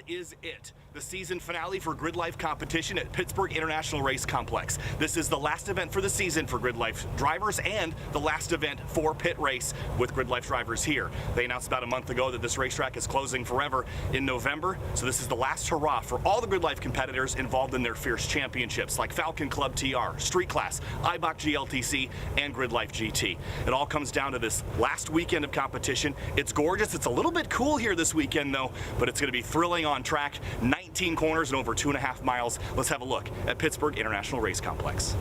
is it. The season finale for GRIDLIFE competition at Pittsburgh International Race Complex. This is the last event for the season for GRIDLIFE drivers and the last event for pit race with GRIDLIFE drivers here. They announced about a month ago that this racetrack is closing forever in November, so this is the last hurrah for all the GRIDLIFE competitors involved in their fierce championships like Falcon Club TR, Street Class, IBOC GLTC, and GRIDLIFE GT. It all comes down to this last weekend of competition. It's gorgeous. It's a little bit cool here this weekend though, but it's going to be thrilling on track. 19 corners and over 2.5 miles. Let's have a look at Pittsburgh International Race Complex.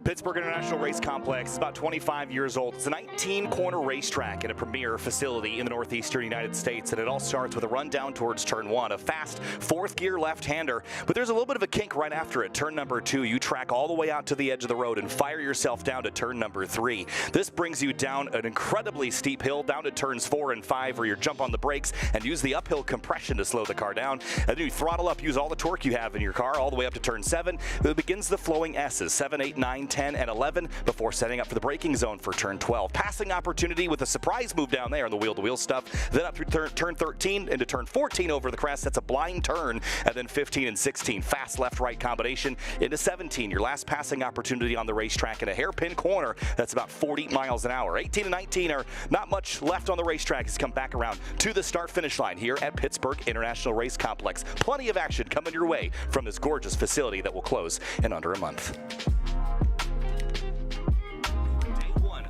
Pittsburgh International Race Complex is about 25 years old. It's a 19-corner racetrack and a premier facility in the northeastern United States, and it all starts with a run down towards turn 1, a fast fourth-gear left-hander, but there's a little bit of a kink right after it. Turn number 2, you track all the way out to the edge of the road and fire yourself down to turn number 3. This brings you down an incredibly steep hill down to turns 4 and 5, where you jump on the brakes and use the uphill compression to slow the car down, and then you throttle up, use all the torque you have in your car all the way up to turn 7. It begins the flowing S's, 7, 8, 9, 10, and 11 before setting up for the braking zone for turn 12. Passing opportunity with a surprise move down there on the wheel-to-wheel stuff. Then up through turn 13 into turn 14 over the crest. That's a blind turn. And then 15 and 16, fast left-right combination into 17. Your last passing opportunity on the racetrack in a hairpin corner. That's about 40 miles an hour. 18 and 19 are not much left on the racetrack as you come back around to the start-finish line here at Pittsburgh International Race Complex. Plenty of action coming your way from this gorgeous facility that will close in under a month.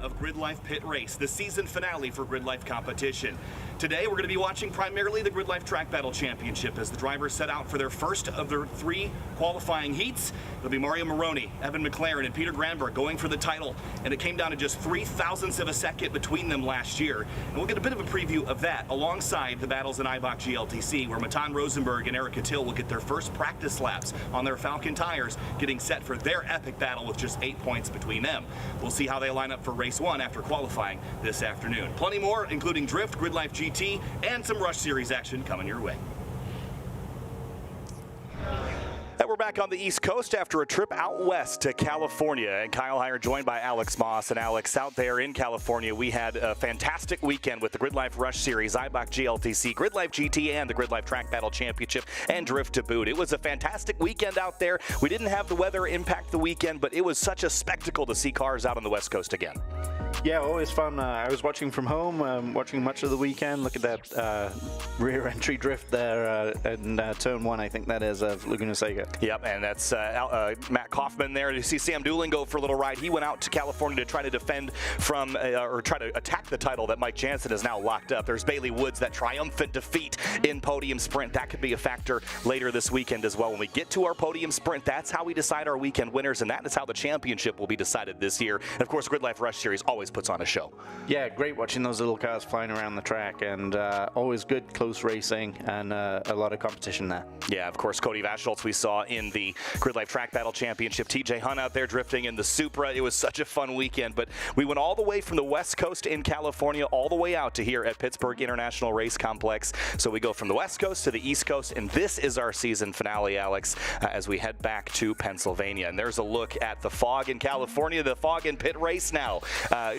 Of GRIDLIFE Pit Race, the season finale for GRIDLIFE competition. Today we're going to be watching primarily the GRIDLIFE Track Battle Championship as the drivers set out for their first of their 3 qualifying heats. It'll be Mario Moroni, Evan McLaren, and Peter Granberg going for the title, and it came down to just 0.03 of a second between them last year. And we'll get a bit of a preview of that alongside the battles in IBOC GLTC, where Matan Rosenberg and Erica Till will get their first practice laps on their Falcon tires, getting set for their epic battle with just 8 points between them. We'll see how they line up for race 1 after qualifying this afternoon. Plenty more, including Drift, GRIDLIFE GT, and some Rush Series action coming your way. And we're back on the East Coast after a trip out west to California. And Kyle Heyer joined by Alex Moss. And Alex, out there in California, we had a fantastic weekend with the GRIDLIFE Rush Series, IBOC GLTC, GRIDLIFE GT, and the GRIDLIFE Track Battle Championship, and Drift to boot. It was a fantastic weekend out there. We didn't have the weather impact the weekend, but it was such a spectacle to see cars out on the West Coast again. Yeah, always fun. I was watching from home, watching much of the weekend. Look at that rear entry drift there in turn 1, I think that is, of Laguna Seca. Yep, and that's Matt Kaufman there. You see Sam Dooling go for a little ride. He went out to California to try to defend from, or try to attack the title that Mike Jansen is now locked up. There's Bailey Woods, that triumphant defeat in podium sprint. That could be a factor later this weekend as well. When we get to our podium sprint, that's how we decide our weekend winners, and that is how the championship will be decided this year. And of course, GRIDLIFE Rush Series always puts on a show. Yeah, great watching those little cars flying around the track, and always good close racing and a lot of competition there. Yeah, of course, Cody Vaschholz we saw in the GRIDLIFE Track Battle Championship. TJ Hunt out there drifting in the Supra. It was such a fun weekend, but we went all the way from the West Coast in California all the way out to here at Pittsburgh International Race Complex. So we go from the West Coast to the East Coast, and this is our season finale, Alex, as we head back to Pennsylvania. And there's a look at the fog in California, the fog in pit race now,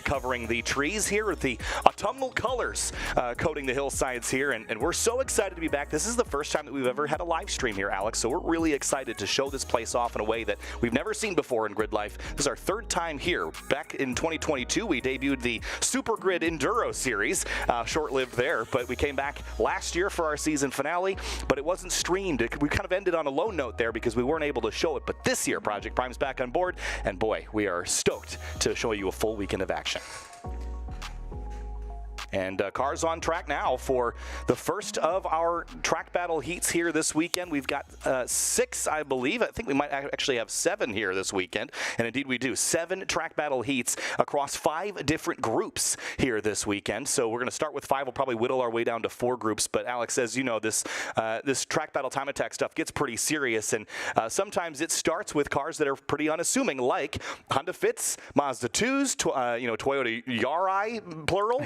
covering the trees here with the autumnal colors coating the hillsides here, and we're so excited to be back. This is the first time that we've ever had a live stream here, Alex, so we're really excited to show this place off in a way that we've never seen before in GRIDLIFE. This is our 3rd time here. Back in 2022, we debuted the Super Grid Enduro Series, short-lived there, but we came back last year for our season finale, but it wasn't streamed. We kind of ended on a low note there because we weren't able to show it, but this year, Project Prime's back on board, and boy, we are stoked to show you a full weekend of action. And cars on track now for the first of our track battle heats here this weekend. We've got 6, I believe. I think we might actually have 7 here this weekend. And indeed we do. 7 track battle heats across 5 different groups here this weekend. So we're going to start with 5. We'll probably whittle our way down to 4 groups. But Alex, as you know, this track battle time attack stuff gets pretty serious. And sometimes it starts with cars that are pretty unassuming, like Honda Fits, Mazda 2s, Toyota Yaris, plural.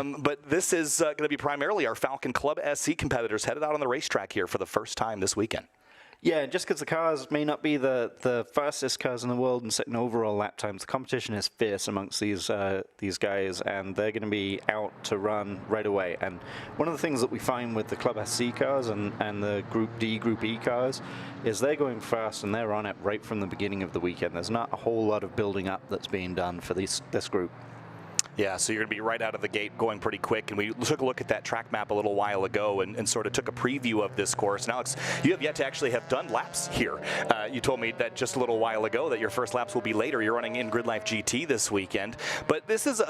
But this is going to be primarily our Falcon Club SC competitors headed out on the racetrack here for the first time this weekend. Yeah, just because the cars may not be the fastest cars in the world and setting overall lap times, the competition is fierce amongst these guys, and they're going to be out to run right away. And one of the things that we find with the Club SC cars and the Group D, Group E cars is they're going fast and they're on it right from the beginning of the weekend. There's not a whole lot of building up that's being done for this group. Yeah, so you're going to be right out of the gate going pretty quick. And we took a look at that track map a little while ago and sort of took a preview of this course. And Alex, you have yet to actually have done laps here. You told me that just a little while ago that your first laps will be later. You're running in GRIDLIFE GT this weekend. But this is,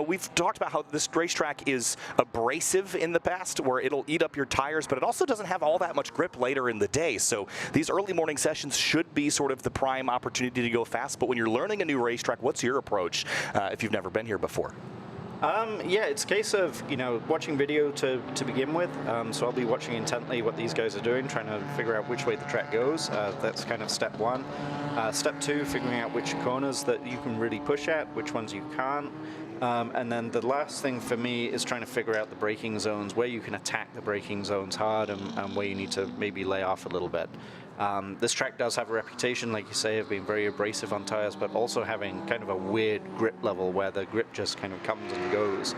we've talked about how this racetrack is abrasive in the past, where it'll eat up your tires, but it also doesn't have all that much grip later in the day. So these early morning sessions should be sort of the prime opportunity to go fast. But when you're learning a new racetrack, what's your approach if you've never been here before? Yeah, it's a case of, watching video to begin with. So I'll be watching intently what these guys are doing, trying to figure out which way the track goes. That's kind of step one. Step two, figuring out which corners that you can really push at, which ones you can't. And then the last thing for me is trying to figure out the braking zones, where you can attack the braking zones hard and where you need to maybe lay off a little bit. This track does have a reputation, like you say, of being very abrasive on tires, but also having kind of a weird grip level where the grip just kind of comes and goes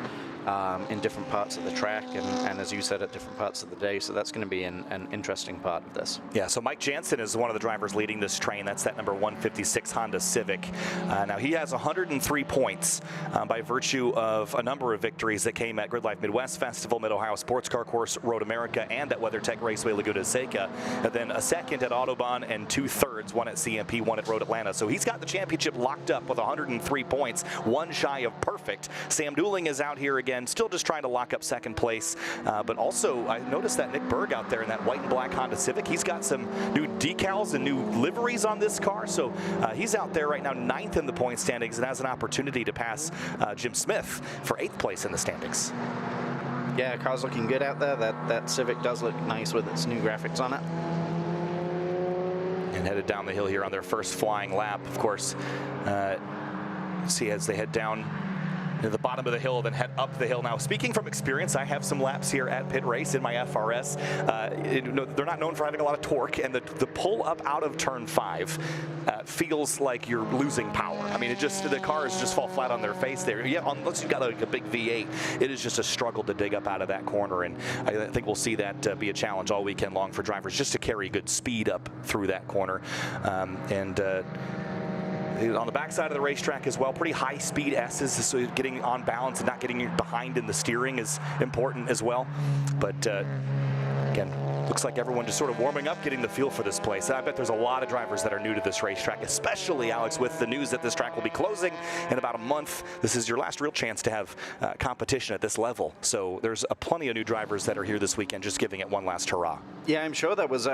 in different parts of the track, and as you said, at different parts of the day. So that's going to be an interesting part of this. Yeah, so Mike Jansen is one of the drivers leading this train. That's that number 156 Honda Civic. Now he has 103 points by virtue of a number of victories that came at GRIDLIFE Midwest Festival, Mid-Ohio Sports Car Course, Road America, and at WeatherTech Raceway Laguna Seca. And then a second at Autobahn and 2/3, one at CMP, one at Road Atlanta. So he's got the championship locked up with 103 points, one shy of perfect. Sam Dooling is out here again, still just trying to lock up second place. But also, I noticed that Nick Berg out there in that white and black Honda Civic, he's got some new decals and new liveries on this car. So he's out there right now 9th in the point standings and has an opportunity to pass Jim Smith for 8th place in the standings. Yeah, car's looking good out there. That Civic does look nice with its new graphics on it. And headed down the hill here on their first flying lap. Of course, see as they head down to the bottom of the hill, then head up the hill. Now, speaking from experience, I have some laps here at Pit Race in my FRS. They're not known for having a lot of torque, and the pull up out of turn 5 feels like you're losing power. I mean, the cars just fall flat on their face there. Yeah, unless you've got like a big V8, it is just a struggle to dig up out of that corner, and I think we'll see that be a challenge all weekend long for drivers just to carry good speed up through that corner. On the backside of the racetrack as well, pretty high speed S's, so getting on balance and not getting behind in the steering is important as well. But again, looks like everyone just sort of warming up, getting the feel for this place. I bet there's a lot of drivers that are new to this racetrack, especially, Alex, with the news that this track will be closing in about a month. This is your last real chance to have competition at this level. So there's plenty of new drivers that are here this weekend just giving it one last hurrah. Yeah, I'm sure that was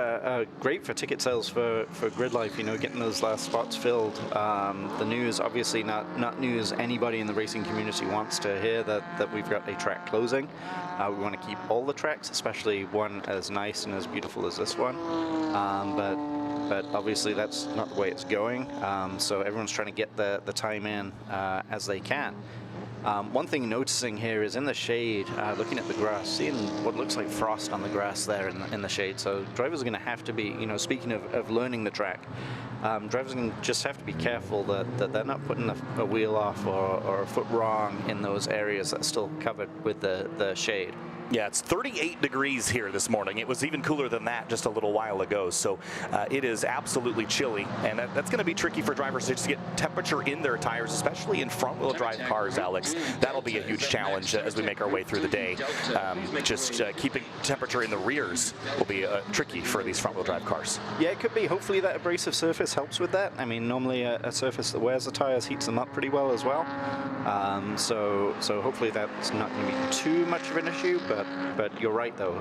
great for ticket sales for GRIDLIFE, getting those last spots filled. The news, obviously not news anybody in the racing community wants to hear, that we've got a track closing. We want to keep all the tracks, especially one as nice and as beautiful as this one. But obviously that's not the way it's going. So everyone's trying to get the time in as they can. One thing noticing here is in the shade, looking at the grass, seeing what looks like frost on the grass there in the shade. So drivers are going to have to be, speaking of learning the track, drivers are going to just have to be careful that they're not putting a wheel off or a foot wrong in those areas that's still covered with the shade. Yeah, it's 38 degrees here this morning. It was even cooler than that just a little while ago. So it is absolutely chilly, and that's going to be tricky for drivers to just get temperature in their tires, especially in front-wheel drive cars, Alex. That'll be a huge challenge as we make our way through the day. Keeping temperature in the rears will be tricky for these front-wheel drive cars. Yeah, it could be. Hopefully that abrasive surface helps with that. I mean, normally a surface that wears the tires heats them up pretty well as well. So hopefully that's not going to be too much of an issue, but you're right though,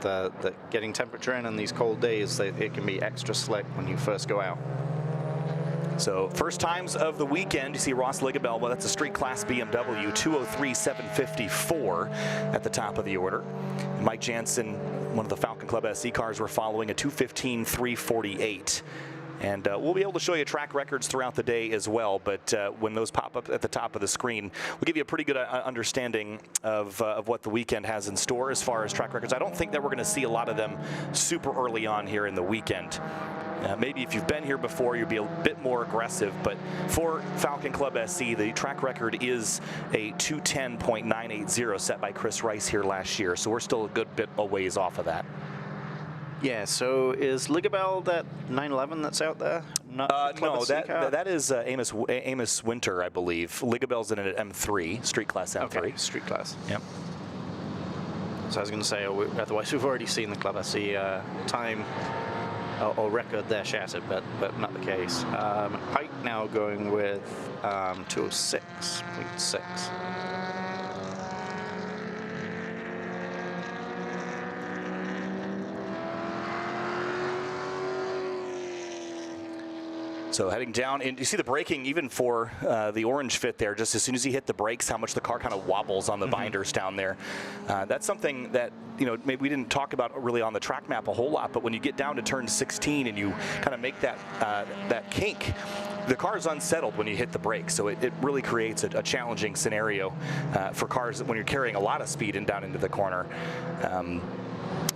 the getting temperature in on these cold days, it can be extra slick when you first go out. So first times of the weekend, you see Ross Ligabell, well, that's a street class BMW, 203.754 at the top of the order. And Mike Jansen, one of the Falcon Club SC cars, we're following a 215.348. And we'll be able to show you track records throughout the day as well, but when those pop up at the top of the screen, we'll give you a pretty good understanding of what the weekend has in store as far as track records. I don't think that we're going to see a lot of them super early on here in the weekend. Maybe if you've been here before, you'll be a bit more aggressive, but for Falcon Club SC, the track record is a 210.980 set by Chris Rice here last year, so we're still a good bit a ways off of that. Yeah, so is Ligabelle that 911 that's out there? No, that is Amos Winter, I believe. Ligabelle's in an M3, Street Class M3. Okay, Street Class. Yep. So I was going to say, otherwise we've already seen the Club SC time or record there shattered, but not the case. Pike now going with 206.6. So heading down, and you see the braking even for the orange fit there, just as soon as he hit the brakes, how much the car kind of wobbles on the binders down there. That's something that, you know, maybe we didn't talk about really on the track map a whole lot, but when you get down to turn 16 and you kind of make that, that kink, the car is unsettled when you hit the brakes, so it really creates a challenging scenario for cars when you're carrying a lot of speed and down into the corner.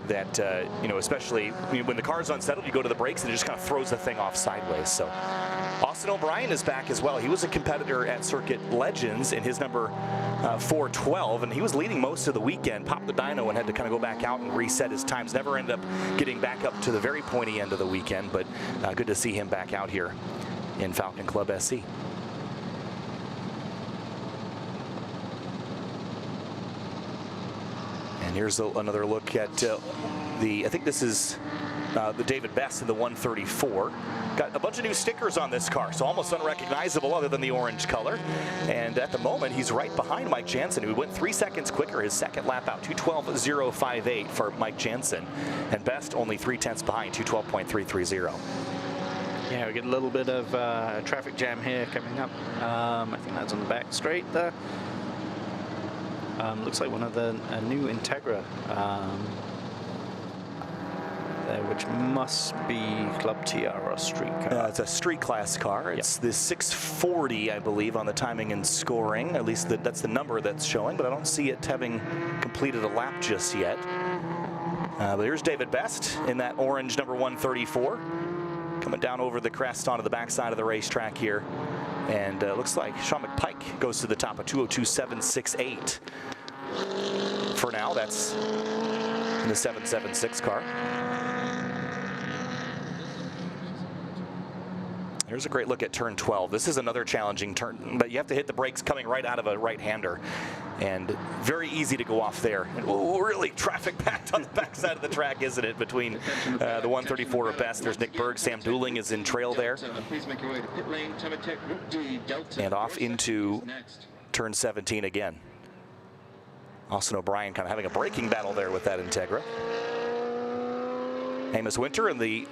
That, you know, especially when the car's unsettled, you go to the brakes and it just kind of throws the thing off sideways. So Austin O'Brien is back as well. He was a competitor at Circuit Legends in his number 412, and he was leading most of the weekend, popped the dyno and had to kind of go back out and reset his times. Never ended up getting back up to the very pointy end of the weekend, but good to see him back out here in Falcon Club SC. Here's another look at I think this is the David Best in the 134. Got a bunch of new stickers on this car, so almost unrecognizable other than the orange color. And at the moment, he's right behind Mike Jansen, who went 3 seconds quicker his second lap out, 2:12.058 for Mike Jansen. And Best only 3/10 behind, 2:12.330. Yeah, we get a little bit of traffic jam here coming up. I think that's on the back straight there. Looks like one of the new Integra there, which must be Club TR or street car. It's a street class car. It's the 640, I believe, on the timing and scoring. At least that's the number that's showing, but I don't see it having completed a lap just yet. But here's David Best in that orange number 134, coming down over the crest onto the backside of the racetrack here. And looks like Sean McPike goes to the top of 2:02.768. For now, that's in the 776 car. Here's a great look at turn 12. This is another challenging turn, but you have to hit the brakes coming right out of a right-hander, and very easy to go off there. And really traffic-packed on the backside of the track, isn't it, between the 134 of Best. There's Nick Berg. Sam Dooling is in trail there. And off into turn 17 again. Austin O'Brien kind of having a braking battle there with that Integra. Amos Winter in the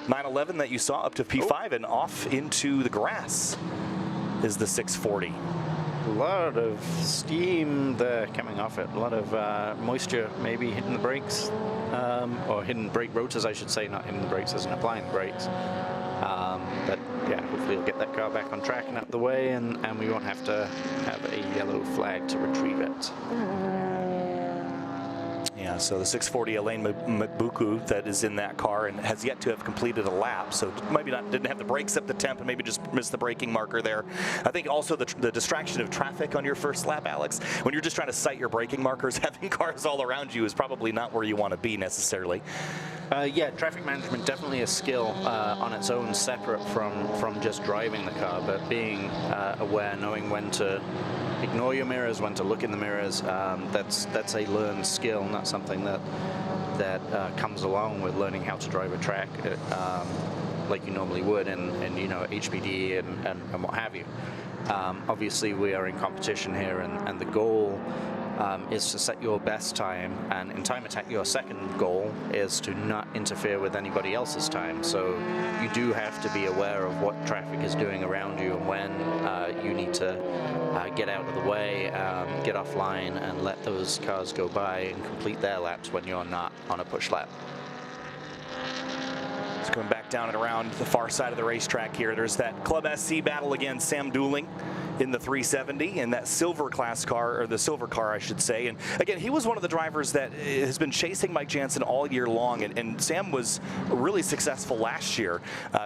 911 that you saw up to P5 and off into the grass is the 640. A lot of steam there coming off it. A lot of moisture maybe hitting the brakes, or hitting brake rotors, I should say, not hitting the brakes, isn't applying the brakes. But yeah, hopefully we'll get that car back on track and out the way, and we won't have to have a yellow flag to retrieve it. Yeah, so the 640 Elaine Mbuku that is in that car and has yet to have completed a lap, so maybe didn't have the brakes up the temp and maybe just missed the braking marker there. I think also the distraction of traffic on your first lap, Alex, when you're just trying to sight your braking markers, having cars all around you is probably not where you want to be necessarily. Yeah, traffic management definitely a skill on its own, separate from just driving the car, but being aware, knowing when to ignore your mirrors, when to look in the mirrors, that's a learned skill, not something that comes along with learning how to drive a track like you normally would in you know, HPD and what have you. Obviously we are in competition here, and the goal is to set your best time, and in time attack your second goal is to not interfere with anybody else's time. So you do have to be aware of what traffic is doing around you and when you need to get out of the way, get offline and let those cars go by and complete their laps when you're not on a push lap. It's coming back back down and around the far side of the racetrack here. There's that Club SC battle again, Sam Dooling in the 370 and that silver class car, or the silver car I should say. And again, he was one of the drivers that has been chasing Mike Jansen all year long, and Sam was really successful last year.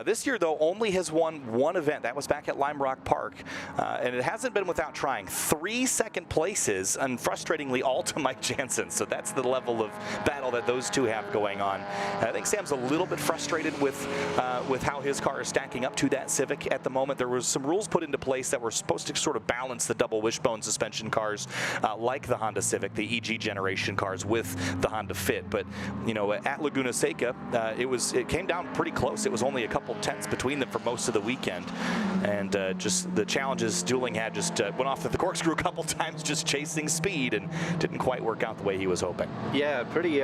This year though only has won one event. That was back at Lime Rock Park, and it hasn't been without trying. 3 second places, and frustratingly all to Mike Jansen. So that's the level of battle that those two have going on. And I think Sam's a little bit frustrated with how his car is stacking up to that Civic at the moment. There was some rules put into place that were supposed to sort of balance the double wishbone suspension cars like the Honda Civic, the EG generation cars with the Honda Fit. But you know, at Laguna Seca, it came down pretty close. It was only a couple tenths between them for most of the weekend, and just the challenges Dooling had just went off the corkscrew a couple times, just chasing speed, and didn't quite work out the way he was hoping. Yeah, pretty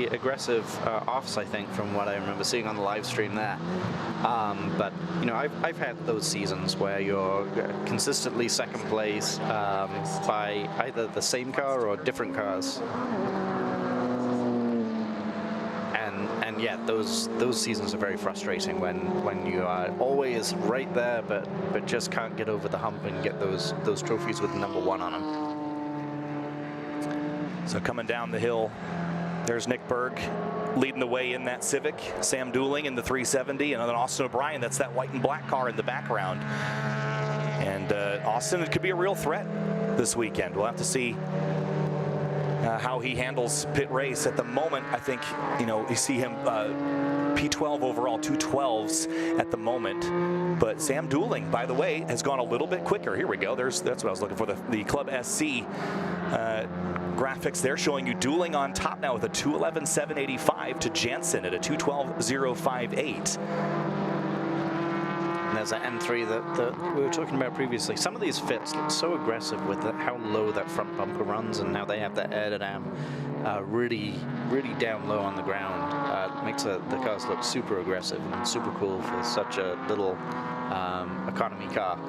aggressive offs, I think, from what I remember seeing on the live stream there. But you know, I've had those seasons where you're consistently second place by either the same car or different cars. And yeah, those seasons are very frustrating when you are always right there, but just can't get over the hump and get those trophies with the #1 on them. So coming down the hill, there's Nick Berg leading the way in that Civic, Sam Dooling in the 370, and then Austin O'Brien, that's that white and black car in the background. And Austin, it could be a real threat this weekend. We'll have to see how he handles pit race. At the moment, I think, you know, you see him P12 overall, 212s at the moment. But Sam Dooling, by the way, has gone a little bit quicker. Here we go. That's what I was looking for, the Club SC graphics there, showing you Dooling on top now with a 211.785 to Jansen at a 212.058. And there's that M3 that we were talking about previously. Some of these fits look so aggressive with how low that front bumper runs, and now they have that air dam really down low on the ground. It makes the cars look super aggressive and super cool for such a little economy car.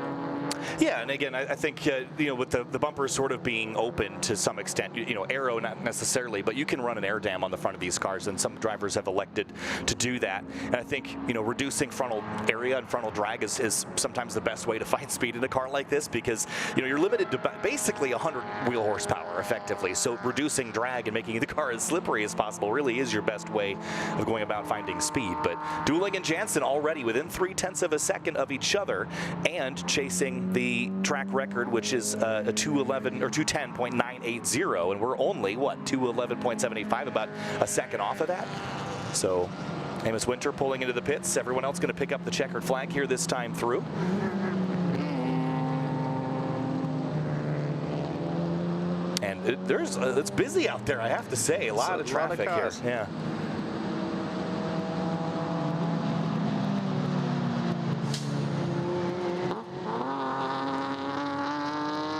Yeah, and again, I think you know, with the bumpers sort of being open to some extent, you know, aero not necessarily, but you can run an air dam on the front of these cars, and some drivers have elected to do that. And I think, you know, reducing frontal area and frontal drag is sometimes the best way to find speed in a car like this, because you know, you're limited to basically 100 wheel horsepower effectively. So reducing drag and making the car as slippery as possible really is your best way of going about finding speed. But Dooling and Jansen already within 0.3 of a second of each other, and chasing the track record, which is a 211 or 210.980, and we're only what, 211.75, about a second off of that. So Amos Winter pulling into the pits. Everyone else going to pick up the checkered flag here this time through. And it's busy out there, I have to say. A lot of traffic here. Yeah.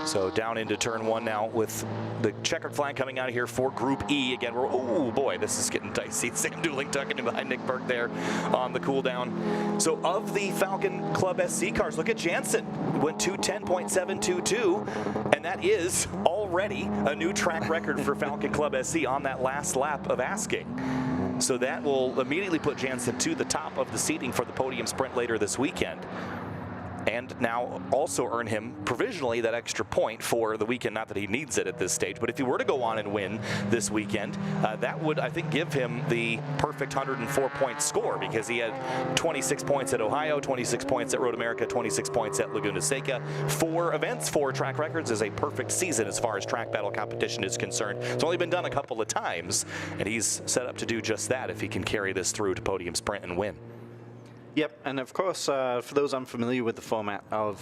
So down into turn 1 now with the checkered flag coming out of here for Group E. Again, oh boy, this is getting dicey. Sam Dooling tucking in behind Nick Berg there on the cool down. So of the Falcon Club SC cars, look at Jansen. Went 210.722, and that is already a new track record for Falcon Club SC on that last lap of asking. So that will immediately put Jansen to the top of the seating for the podium sprint later this weekend, and now also earn him provisionally that extra point for the weekend. Not that he needs it at this stage, but if he were to go on and win this weekend, that would, I think, give him the perfect 104-point score, because he had 26 points at Ohio, 26 points at Road America, 26 points at Laguna Seca. 4 events, 4 track records is a perfect season as far as track battle competition is concerned. It's only been done a couple of times, and he's set up to do just that if he can carry this through to podium sprint and win. Yep, and of course, for those unfamiliar with the format of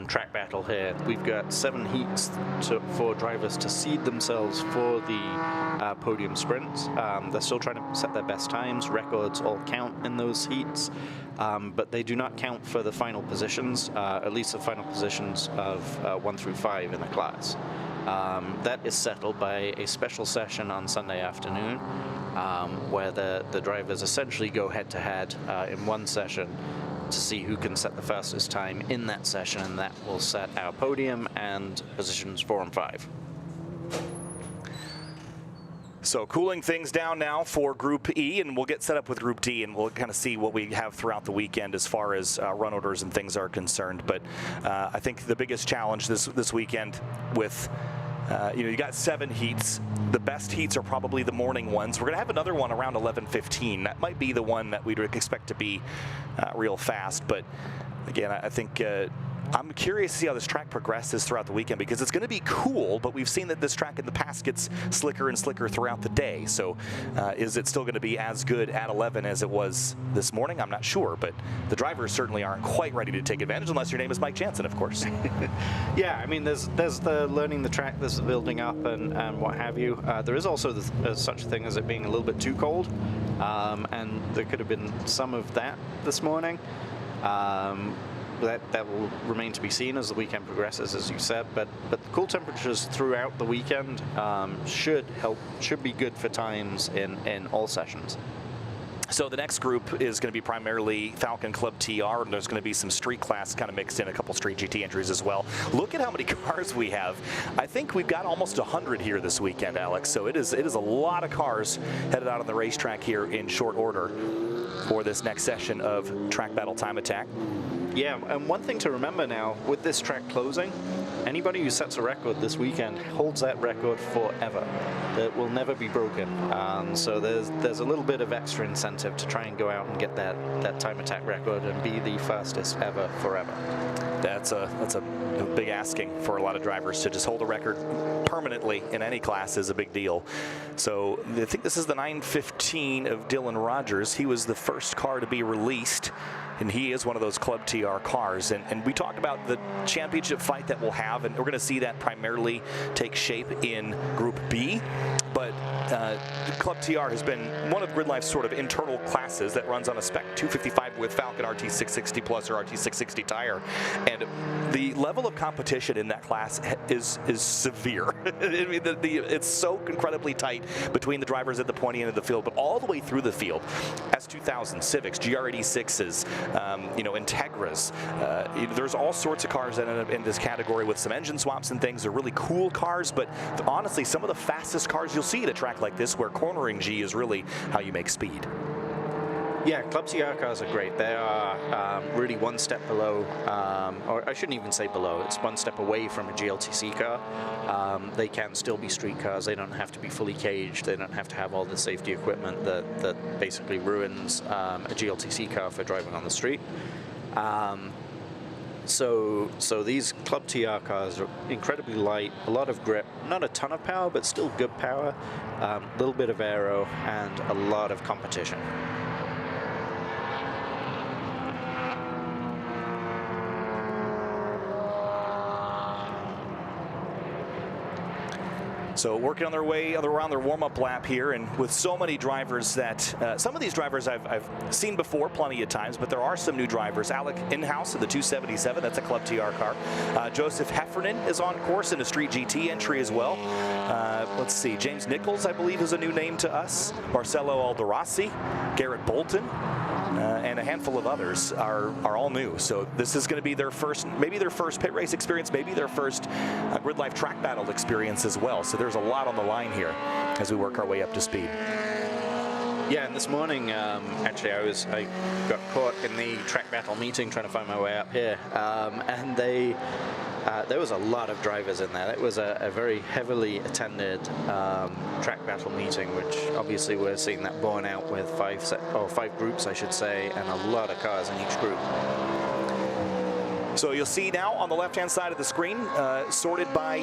track battle here, we've got 7 heats for drivers to seed themselves for the podium sprints. They're still trying to set their best times. Records all count in those heats, but they do not count for the final positions, at least the final positions of 1 through 5 in the class. That is settled by a special session on Sunday afternoon, where the drivers essentially go head-to-head in one session to see who can set the fastest time in that session, and that will set our podium and positions 4 and 5. So cooling things down now for Group E, and we'll get set up with Group D, and we'll kind of see what we have throughout the weekend as far as run orders and things are concerned. But I think the biggest challenge this weekend with you got 7 heats. The best heats are probably the morning ones. We're going to have another one around 11:15. That might be the one that we'd expect to be real fast. But again, I think I'm curious to see how this track progresses throughout the weekend, because it's going to be cool, but we've seen that this track in the past gets slicker and slicker throughout the day. So is it still going to be as good at 11 as it was this morning? I'm not sure, but the drivers certainly aren't quite ready to take advantage, unless your name is Mike Jansen, of course. Yeah, I mean, there's the learning the track, there's the building up and what have you. There is also such a thing as it being a little bit too cold, and there could have been some of that this morning. That will remain to be seen as the weekend progresses, as you said. But the cool temperatures throughout the weekend should be good for times in all sessions. So the next group is going to be primarily Falcon Club TR, and there's going to be some street class kind of mixed in, a couple street GT entries as well. Look at how many cars we have. I think we've got almost 100 here this weekend, Alex. So it is a lot of cars headed out on the racetrack here in short order for this next session of Track Battle Time Attack. Yeah, and one thing to remember now, with this track closing, anybody who sets a record this weekend holds that record forever. It will never be broken. So there's a little bit of extra incentive to try and go out and get that time attack record and be the fastest ever forever. That's a big asking for a lot of drivers. To just hold a record permanently in any class is a big deal. So I think this is the 915 of Dylan Rogers. He was the first car to be released, and he is one of those Club TR cars. And we talked about the championship fight that we'll have, and we're going to see that primarily take shape in Group B. But Club TR has been one of GridLife's sort of internal classes that runs on a spec 255 with Falcon RT660 Plus or RT660 tire. And the level of competition in that class is severe. I mean, it's so incredibly tight between the drivers at the pointy end of the field, but all the way through the field. S2000, Civics, GR86s, Integras. There's all sorts of cars that end up in this category with some engine swaps and things. They're really cool cars, but honestly, some of the fastest cars you'll see at a track like this, where cornering G is really how you make speed. Yeah, Club TR cars are great. They are really one step below, or I shouldn't even say below, it's one step away from a GLTC car. They can still be street cars. They don't have to be fully caged. They don't have to have all the safety equipment that basically ruins a GLTC car for driving on the street. So these Club TR cars are incredibly light, a lot of grip, not a ton of power, but still good power, a little bit of aero, and a lot of competition. So working on their way around their warm-up lap here, and with so many drivers that, some of these drivers I've seen before plenty of times, but there are some new drivers. Alec Inhouse in the 277, that's a Club TR car. Joseph Heffernan is on course in a Street GT entry as well. Let's see, James Nichols, I believe, is a new name to us. Marcelo Alderossi, Garrett Bolton, and a handful of others are all new. So this is going to be their first, maybe their first pit race experience, maybe their first GridLife track battle experience as well. So there's a lot on the line here as we work our way up to speed. Yeah, and this morning, actually, I got caught in the track battle meeting trying to find my way up here, and there was a lot of drivers in there. It was a very heavily attended track battle meeting, which obviously we're seeing that borne out with five groups, I should say, and a lot of cars in each group. So you'll see now on the left-hand side of the screen, sorted by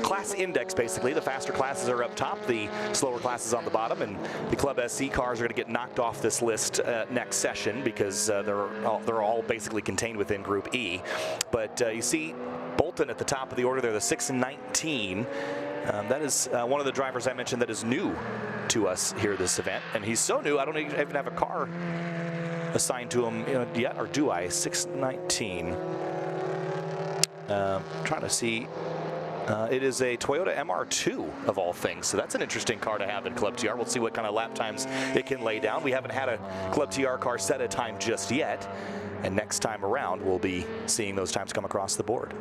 class index, basically. The faster classes are up top, the slower classes on the bottom, and the Club SC cars are going to get knocked off this list next session, because they're all basically contained within Group E. But you see Bolton at the top of the order there, the 619. That is one of the drivers I mentioned that is new to us here this event, and he's so new I don't even have a car assigned to him yet, or do I? 619. Trying to see. It is a Toyota MR2 of all things, so that's an interesting car to have in Club TR. We'll see what kind of lap times it can lay down. We haven't had a Club TR car set a time just yet, and next time around we'll be seeing those times come across the board.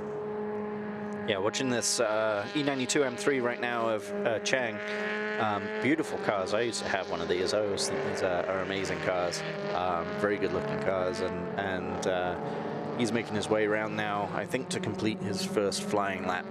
Yeah, watching this E92 M3 right now of Chang. Beautiful cars. I used to have one of these. I always think these are amazing cars. Very good looking cars, and he's making his way around now, I think, to complete his first flying lap.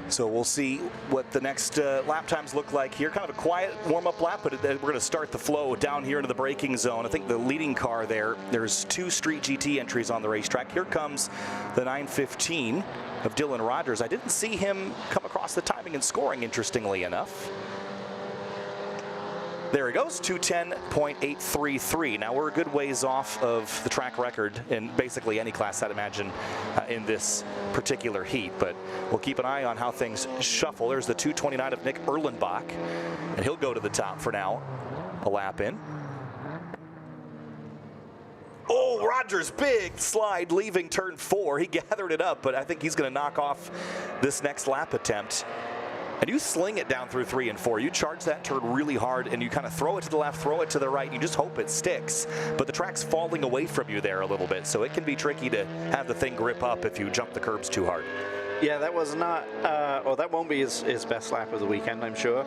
So we'll see what the next lap times look like here. Kind of a quiet warm-up lap, but we're going to start the flow down here into the braking zone. I think the leading car there's 2 Street GT entries on the racetrack. Here comes the 915 of Dylan Rogers. I didn't see him come across the timing and scoring, interestingly enough. There he goes, 210.833. Now we're a good ways off of the track record in basically any class, I'd imagine, in this particular heat. But we'll keep an eye on how things shuffle. There's the 229 of Nick Erlenbach, and he'll go to the top for now, a lap in. Oh, Rogers, big slide leaving turn 4. He gathered it up, but I think he's going to knock off this next lap attempt. And you sling it down through 3 and 4. You charge that turn really hard, and you kind of throw it to the left, throw it to the right, and you just hope it sticks. But the track's falling away from you there a little bit, so it can be tricky to have the thing grip up if you jump the curbs too hard. Yeah, that was not, or that won't be his best lap of the weekend, I'm sure.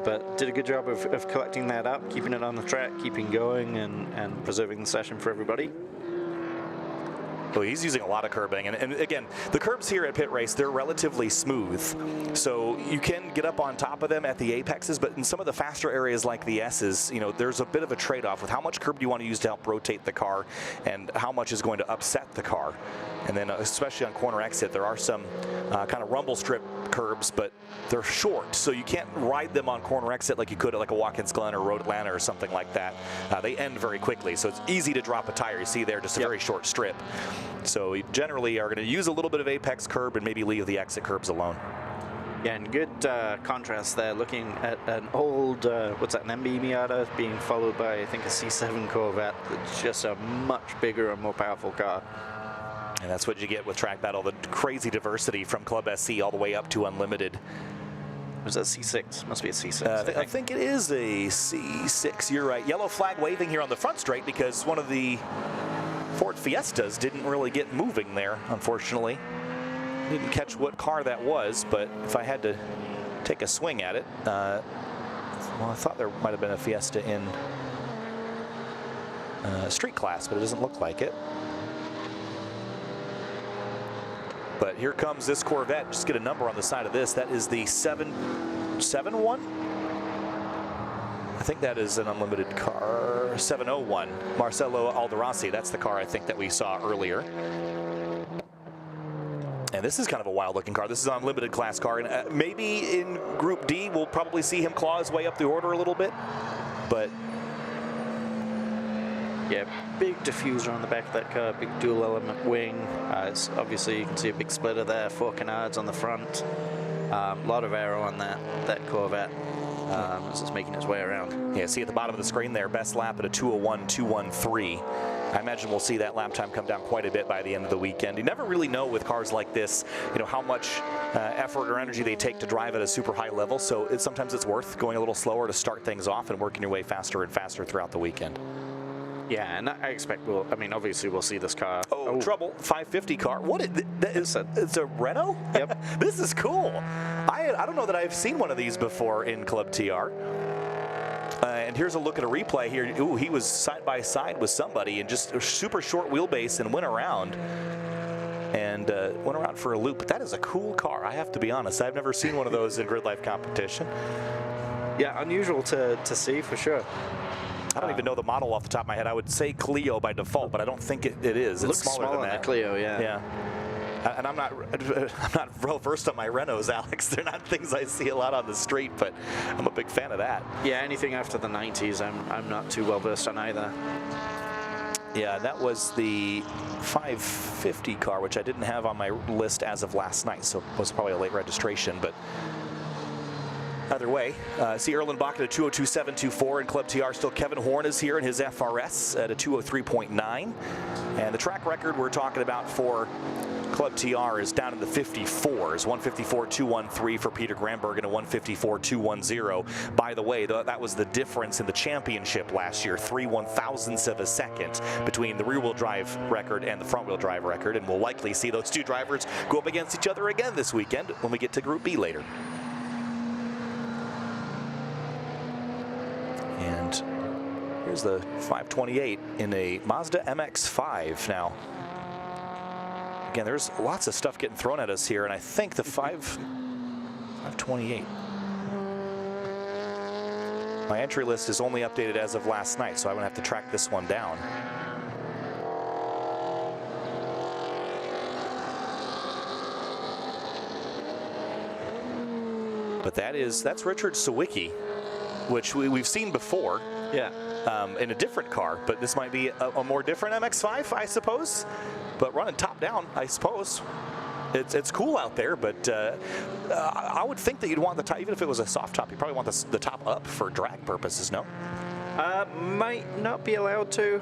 But did a good job of collecting that up, keeping it on the track, keeping going, and preserving the session for everybody. Well, he's using a lot of curbing, and again, the curbs here at Pit Race, they're relatively smooth, so you can get up on top of them at the apexes, but in some of the faster areas like the S's, there's a bit of a trade-off with how much curb do you want to use to help rotate the car and how much is going to upset the car. And then especially on corner exit, there are some kind of rumble strip curbs, but they're short, so you can't ride them on corner exit like you could at like a Watkins Glen or Road Atlanta or something like that. They end very quickly, so it's easy to drop a tire. You see there, just a very short strip. So we generally are going to use a little bit of apex curb and maybe leave the exit curbs alone. Yeah, and good contrast there, looking at an old, what's that, an MB Miata being followed by, I think, a C7 Corvette. That's just a much bigger and more powerful car. And that's what you get with TrackBattle, the crazy diversity from Club SC all the way up to Unlimited. Was that C6? Must be a C6. I think it is a C6, you're right. Yellow flag waving here on the front straight because one of the Ford Fiestas didn't really get moving there, unfortunately. Didn't catch what car that was, but if I had to take a swing at it, well, I thought there might have been a Fiesta in street class, but it doesn't look like it. But here comes this Corvette. Just get a number on the side of this. That is the 771. I think that is an Unlimited car. 701. Marcelo Alderossi. That's the car I think that we saw earlier. And this is kind of a wild-looking car. This is an Unlimited class car. And maybe in Group D, we'll probably see him claw his way up the order a little bit. But yeah, big diffuser on the back of that car, big dual element wing. It's obviously, you can see a big splitter there, 4 canards on the front. A lot of aero on that Corvette as it's making its way around. Yeah, see at the bottom of the screen there, best lap at a 2:01.213. I imagine we'll see that lap time come down quite a bit by the end of the weekend. You never really know with cars like this, how much effort or energy they take to drive at a super high level. So sometimes it's worth going a little slower to start things off and working your way faster and faster throughout the weekend. Yeah, and I expect obviously we'll see this car. Oh, trouble, 550 car. What is that? It's a Renault? Yep. This is cool. I don't know that I've seen one of these before in Club TR. And here's a look at a replay here. Ooh, he was side by side with somebody and just a super short wheelbase and went around. And went around for a loop. But that is a cool car, I have to be honest. I've never seen one of those in GRIDLIFE competition. Yeah, unusual to see for sure. I don't even know the model off the top of my head. I would say Clio by default, but I don't think it is. It looks smaller than that. Clio, yeah. Yeah. And I'm not real versed on my Renaults, Alex. They're not things I see a lot on the street, but I'm a big fan of that. Yeah, anything after the 90s, I'm not too well versed on either. Yeah, that was the 550 car, which I didn't have on my list as of last night, so it was probably a late registration, but Either way, see Erlenbach at a 202.724, and Club TR still Kevin Horn is here in his FRS at a 203.9. And the track record we're talking about for Club TR is down in the 54s, 154.213 for Peter Granberg and a 154.210. By the way, that was the difference in the championship last year, 3/1000ths of a second between the rear-wheel drive record and the front-wheel drive record, and we'll likely see those two drivers go up against each other again this weekend when we get to Group B later. And here's the 528 in a Mazda MX-5 now. Again, there's lots of stuff getting thrown at us here, and I think the 528. My entry list is only updated as of last night, so I'm gonna have to track this one down. But that's Richard Sawicki, which we've seen before. Yeah. In a different car, but this might be a more different MX-5, I suppose. But running top down, I suppose. It's cool out there, but I would think that you'd want the top, even if it was a soft top, you probably want the top up for drag purposes, no? Might not be allowed to.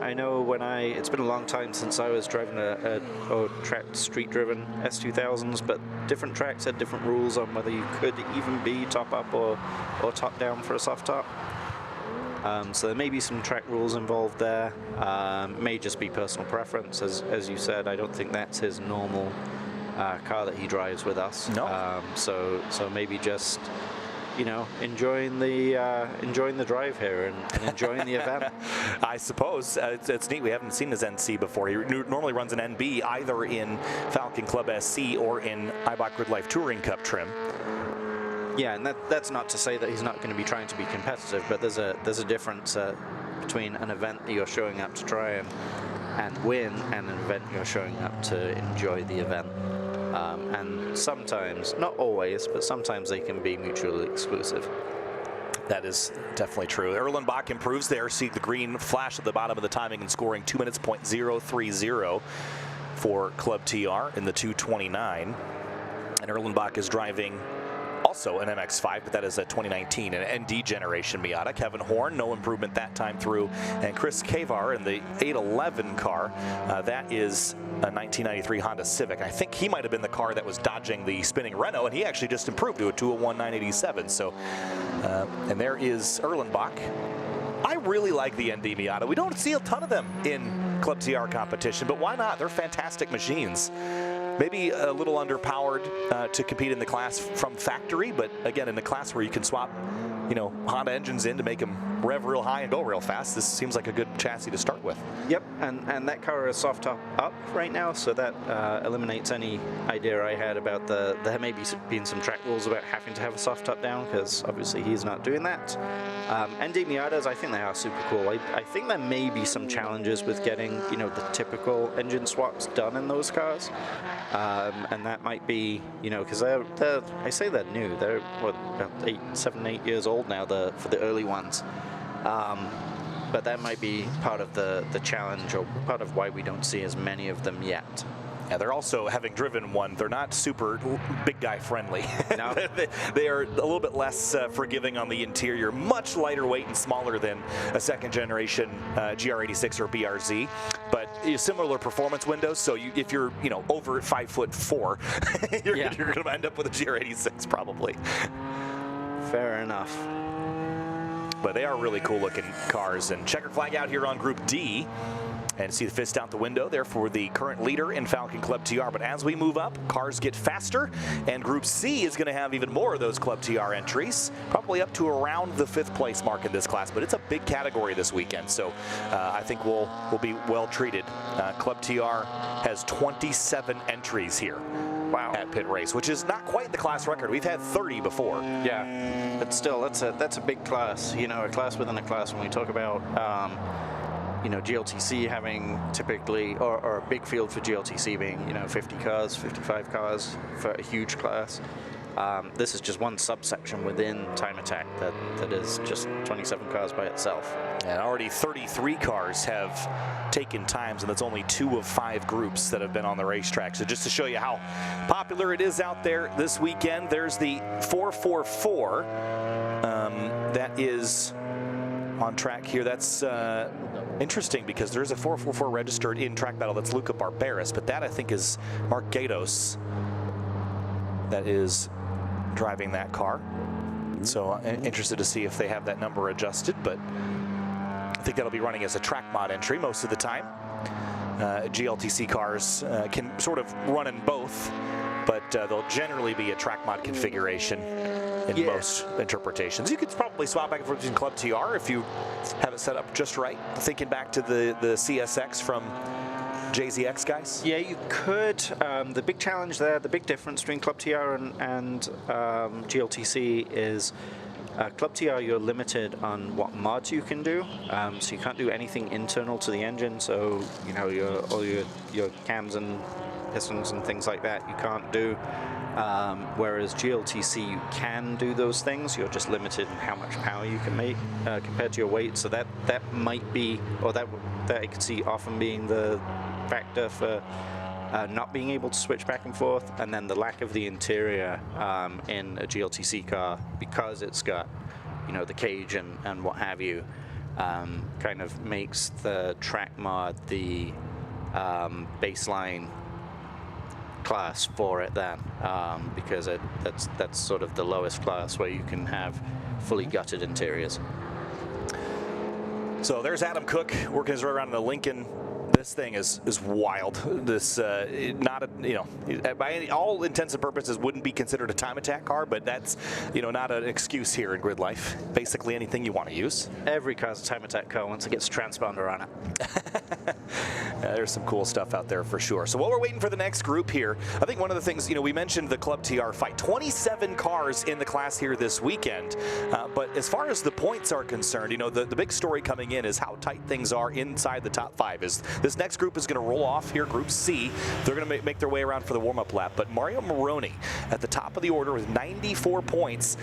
I know it's been a long time since I was driving a tracked street-driven S2000s, but different tracks had different rules on whether you could even be top up or top down for a soft top. So there may be some track rules involved there. May just be personal preference, as you said. I don't think that's his normal car that he drives with us. No. So maybe just, you know, enjoying the drive here and enjoying the event. I suppose it's neat. We haven't seen his NC before. He normally runs an NB either in Falcon Club SC or in Eibach GRIDLIFE Touring Cup trim. Yeah, and that's not to say that he's not going to be trying to be competitive, but there's a difference between an event that you're showing up to try and win and an event you're showing up to enjoy the event. And sometimes, not always, but sometimes they can be mutually exclusive. That is definitely true. Erlenbach improves there. See the green flash at the bottom of the timing and scoring 2 minutes .030 for Club TR in the 229. And Erlenbach is driving also an MX-5, but that is a 2019, an ND generation Miata. Kevin Horn, no improvement that time through. And Chris Kavar in the 811 car, that is a 1993 Honda Civic. I think he might have been the car that was dodging the spinning Renault, and he actually just improved to a 201.987. So, and there is Erlenbach. I really like the ND Miata. We don't see a ton of them in Club TR competition, but why not? They're fantastic machines. Maybe a little underpowered to compete in the class from factory, but again, in the class where you can swap, you know, Honda engines in to make them rev real high and go real fast, this seems like a good chassis to start with. Yep, and that car is soft top up right now, so that eliminates any idea I had about there may be been some track rules about having to have a soft top down, because obviously he's not doing that. ND Miatas, I think they are super cool. I think there may be some challenges with getting, you know, the typical engine swaps done in those cars, and that might be, you know, because I say they're new. They're what, about 7, 8 years old now, for the early ones. But that might be part of the challenge, or part of why we don't see as many of them yet. Yeah, they're also, having driven one, they're not super big guy friendly. No. They are a little bit less forgiving on the interior, much lighter weight and smaller than a second generation GR86 or BRZ, but similar performance windows. So if you're, you know, over 5'4", you're going to end up with a GR86 probably. Fair enough. But they are really cool looking cars. And checkered flag out here on Group D. And see the fist out the window there for the current leader in Falcon Club TR. But as we move up, cars get faster, and Group C is going to have even more of those Club TR entries, probably up to around the 5th place mark in this class. But it's a big category this weekend, so I think we'll be well treated. Club TR has 27 entries here. Wow. At Pit Race, which is not quite the class record. We've had 30 before. Yeah, but still, that's a big class. You know, a class within a class. When we talk about you know, GLTC having typically, or a big field for GLTC being, you know, 50 cars, 55 cars for a huge class. This is just one subsection within Time Attack that is just 27 cars by itself. And already 33 cars have taken times, and that's only 2 of 5 groups that have been on the racetrack. So just to show you how popular it is out there this weekend, there's the 444 that is on track here. That's interesting because there's a 444 registered in TrackBattle that's Luca Barberis, but that I think is Mark Gatos that is driving that car. So interested to see if they have that number adjusted, but I think that'll be running as a track mod entry most of the time. GLTC cars can sort of run in both, but they'll generally be a track mod configuration in most interpretations. You could probably swap back and forth between Club TR if you have it set up just right. Thinking back to the CSX from JZX guys. Yeah, you could. The big challenge there, the big difference between Club TR and GLTC is Club TR, you're limited on what mods you can do. So you can't do anything internal to the engine. So you know all your cams and pistons and things like that you can't do. Whereas GLTC, you can do those things. You're just limited in how much power you can make compared to your weight. So that might be, or that I could see often being the factor for not being able to switch back and forth. And then the lack of the interior in a GLTC car, because it's got, you know, the cage and what have you, kind of makes the track mod the baseline class for it then, because that's sort of the lowest class where you can have fully gutted interiors. So there's Adam Cook working his way around in the Lincoln. This thing is wild. This not a, you know, by all intents and purposes wouldn't be considered a Time Attack car, but that's, you know, not an excuse here in Grid Life. Basically anything you want to use. Every car's a Time Attack car once it gets a transponder on it. Yeah, there's some cool stuff out there for sure. So while we're waiting for the next group here, I think one of the things, you know, we mentioned the Club TR fight. 27 cars in the class here this weekend. But as far as the points are concerned, you know, the big story coming in is how tight things are inside the top 5. Is this next group is going to roll off here, Group C. They're going to make their way around for the warm-up lap. But Mario Moroni at the top of the order with 94 points.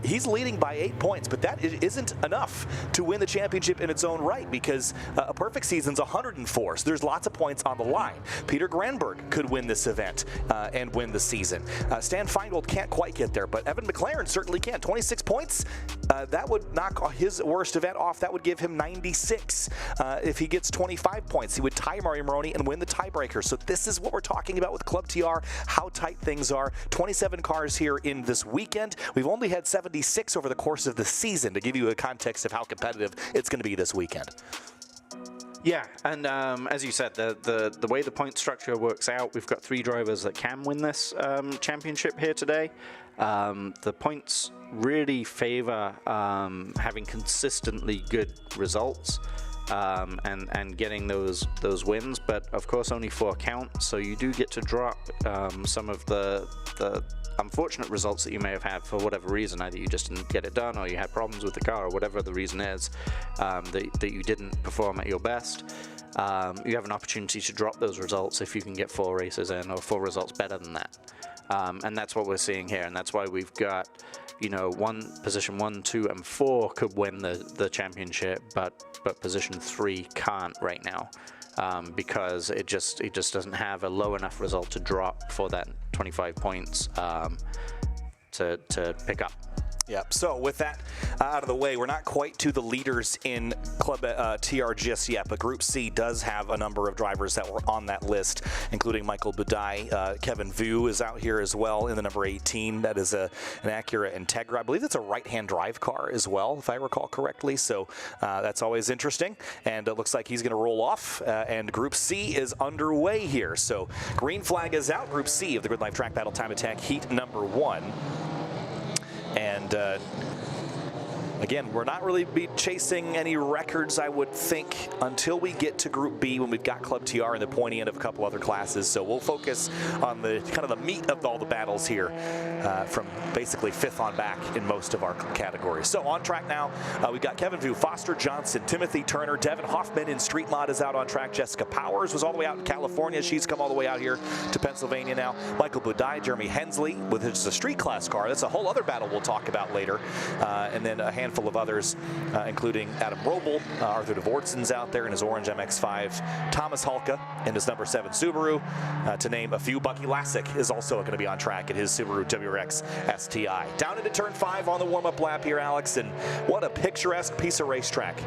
He's leading by 8 points, but that isn't enough to win the championship in its own right, because a perfect season's 104. So there's lots of points on the line. Peter Granberg could win this event and win the season. Stan Feingold can't quite get there, but Evan McLaren certainly can. 26 points. That would knock his worst event off. That would give him 96. If he gets 25 points, he would tie Mario Moroni and win the tiebreaker. So this is what we're talking about with Club TR, how tight things are. 27 cars here in this weekend. We've only had 76 over the course of the season, to give you a context of how competitive it's going to be this weekend. Yeah, and as you said, the way the point structure works out, we've got 3 drivers that can win this championship here today. The points really favor having consistently good results and getting those wins, but of course only 4 count, so you do get to drop some of the unfortunate results that you may have had for whatever reason. Either you just didn't get it done, or you had problems with the car, or whatever the reason is, that you didn't perform at your best. You have an opportunity to drop those results if you can get 4 races in, or 4 results better than that. And that's what we're seeing here, and that's why we've got, you know, position 1, 2, and 4 could win the championship, but position 3 can't right now. Because it just doesn't have a low enough result to drop for that 25 points to pick up. Yep. So with that out of the way, we're not quite to the leaders in Club TR just yet, but Group C does have a number of drivers that were on that list, including Michael Budai. Kevin Vu is out here as well in the number 18. That is an Acura Integra. I believe it's a right-hand drive car as well, if I recall correctly. So that's always interesting. And it looks like he's going to roll off. And Group C is underway here. So green flag is out. Group C of the Grid Life Track Battle Time Attack Heat number 1. And Again, we're not really be chasing any records, I would think, until we get to Group B when we've got Club TR and the pointy end of a couple other classes. So we'll focus on the kind of the meat of all the battles here from basically 5th on back in most of our categories. So on track now, we've got Kevin Vu, Foster Johnson, Timothy Turner, Devin Hoffman in Street Mod is out on track. Jessica Powers was all the way out in California. She's come all the way out here to Pennsylvania now. Michael Budai, Jeremy Hensley with his street class car. That's a whole other battle we'll talk about later. And then a handful of others, including Adam Roble, Arthur Dvortson's out there in his orange MX-5, Thomas Halka in his number 7 Subaru, to name a few. Bucky Lassick is also going to be on track in his Subaru WRX STI. Down into turn 5 on the warm-up lap here, Alex, and what a picturesque piece of racetrack.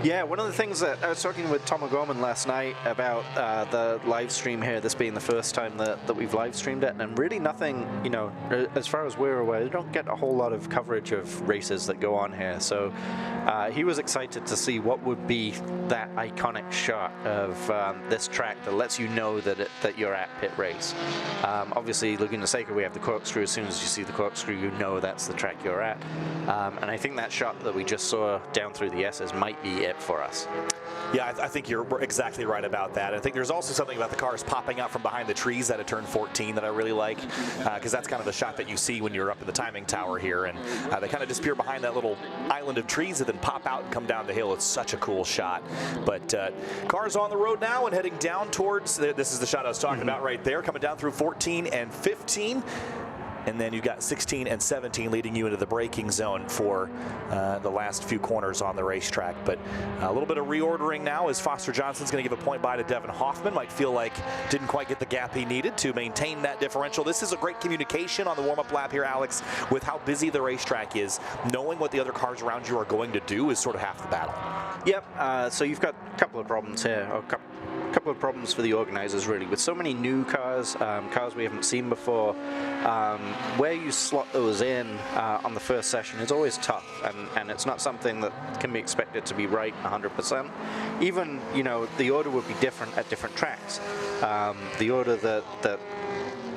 Yeah, one of the things that I was talking with Tom O'Gorman last night about the live stream here, this being the first time that we've live streamed it, and really nothing, you know, as far as we're aware, we don't get a whole lot of coverage of races that go on here. So he was excited to see what would be that iconic shot of this track that lets you know that you're at pit race. Obviously, Laguna Seca, we have the corkscrew. As soon as you see the corkscrew, you know that's the track you're at. And I think that shot that we just saw down through the S's might be it for us. Yeah, I think you're exactly right about that. I think there's also something about the cars popping out from behind the trees at a turn 14 that I really like, because that's kind of the shot that you see when you're up in the timing tower here, and they kind of disappear behind that little island of trees and then pop out and come down the hill. It's such a cool shot. But cars on the road now and heading down towards, this is the shot I was talking about right there, coming down through 14 and 15. And then you've got 16 and 17 leading you into the braking zone for the last few corners on the racetrack. But a little bit of reordering now as Foster Johnson's going to give a point by to Devin Hoffman. Might feel like didn't quite get the gap he needed to maintain that differential. This is a great communication on the warm-up lap here, Alex, with how busy the racetrack is. Knowing what the other cars around you are going to do is sort of half the battle. Yep, so you've got a couple of problems here, or a couple of problems for the organizers really. With so many new cars, cars we haven't seen before, where you slot those in on the first session is always tough, and it's not something that can be expected to be right 100%. Even, you know, the order would be different at different tracks. The order that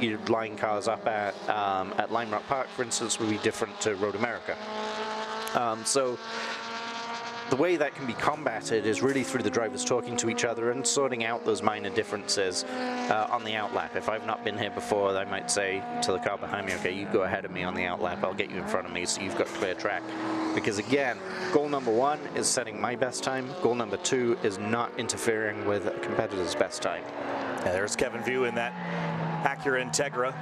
you line cars up at Lime Rock Park, for instance, would be different to Road America. So the way that can be combated is really through the drivers talking to each other and sorting out those minor differences on the outlap. If I've not been here before, I might say to the car behind me, okay, you go ahead of me on the outlap, I'll get you in front of me so you've got clear track. Because again, goal number 1 is setting my best time. Goal number 2 is not interfering with a competitor's best time. Yeah, there's Kevin Vu in that Acura Integra.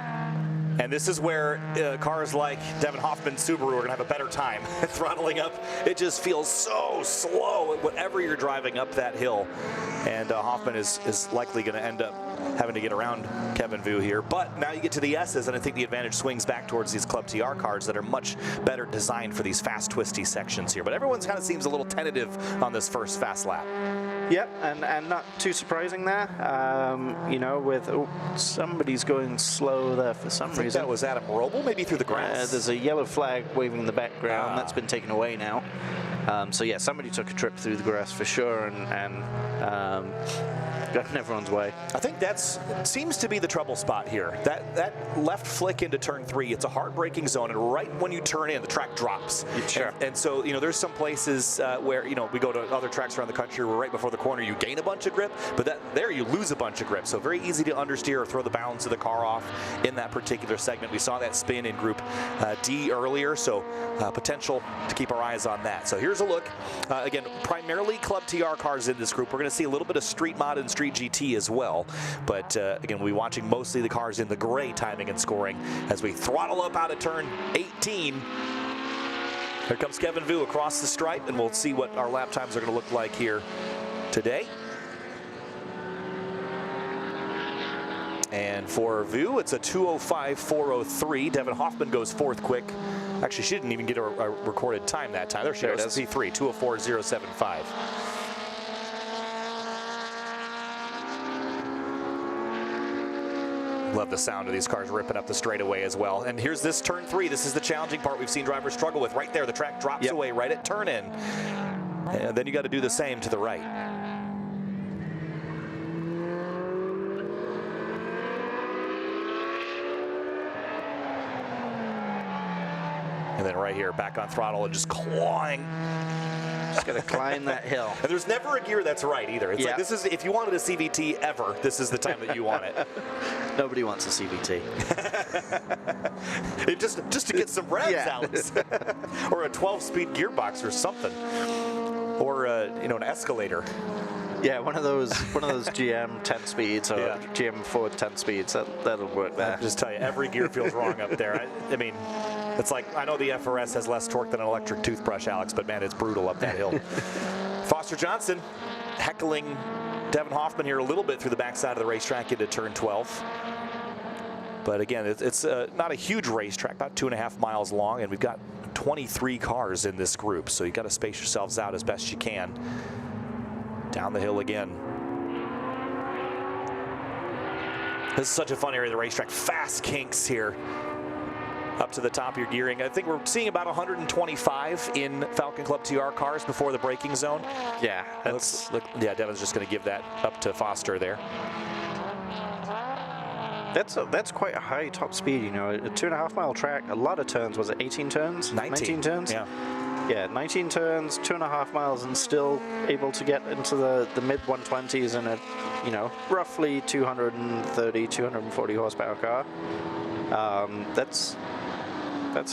And this is where cars like Devin Hoffman's Subaru are going to have a better time throttling up. It just feels so slow whenever you're driving up that hill. And Hoffman is likely going to end up having to get around Kevin Vu here. But now you get to the S's, and I think the advantage swings back towards these Club TR cars that are much better designed for these fast, twisty sections here. But everyone kind of seems a little tentative on this first fast lap. Yep, and not too surprising there. You know, with somebody's going slow there for some reason. That was Adam Roble, maybe through the grass. There's a yellow flag waving in the background. That's been taken away now. So yeah, somebody took a trip through the grass for sure, and got in everyone's way. I think that's seems to be the trouble spot here. That left flick into turn 3, it's a hard braking zone, and right when you turn in, the track drops. Sure. And so, you know, there's some places where, you know, we go to other tracks around the country where right before the corner you gain a bunch of grip, but there you lose a bunch of grip. So very easy to understeer or throw the balance of the car off in that particular segment. We saw that spin in Group D earlier, so potential to keep our eyes on that. So here's a look. Again, primarily Club TR cars in this group. We're going to see a little bit of Street Mod and Street GT as well. But again, we'll be watching mostly the cars in the gray timing and scoring as we throttle up out of turn 18. Here comes Kevin Vu across the stripe, and we'll see what our lap times are going to look like here today. And for Vu, it's a 2:05.403. Devin Hoffman goes 4th quick. Actually, she didn't even get a recorded time that time. There she goes, P3, 2:04.075. Love the sound of these cars ripping up the straightaway as well. And here's this turn 3. This is the challenging part we've seen drivers struggle with. Right there, the track drops away right at turn in. And then you got to do the same to the right. And then right here, back on throttle and just clawing. Just gonna climb that hill. And there's never a gear that's right either. It's like, this is, if you wanted a CVT ever, this is the time that you want it. Nobody wants a CVT. just to get some revs out. Or a 12-speed gearbox or something. Or you know, an escalator. Yeah, one of those GM 10 speeds or GM Ford 10 speeds. That'll work there. I'll just tell you, every gear feels wrong up there. I mean, it's like, I know the FRS has less torque than an electric toothbrush, Alex, but man, it's brutal up that hill. Foster Johnson heckling Devin Hoffman here a little bit through the backside of the racetrack into turn 12. But again, it's not a huge racetrack, about 2.5 miles long, and we've got 23 cars in this group, so you got to space yourselves out as best you can. Down the hill again. This is such a fun area of the racetrack. Fast kinks here. Up to the top of your gearing. I think we're seeing about 125 in Falcon Club TR cars before the braking zone. Yeah. Yeah, Devin's just going to give that up to Foster there. That's quite a high top speed, you know. A 2.5 mile track, a lot of turns. Was it 18 turns? 19 turns? Yeah. Yeah, 19 turns, 2.5 miles, and still able to get into the mid 120s in a, you know, roughly 230, 240 horsepower car. That's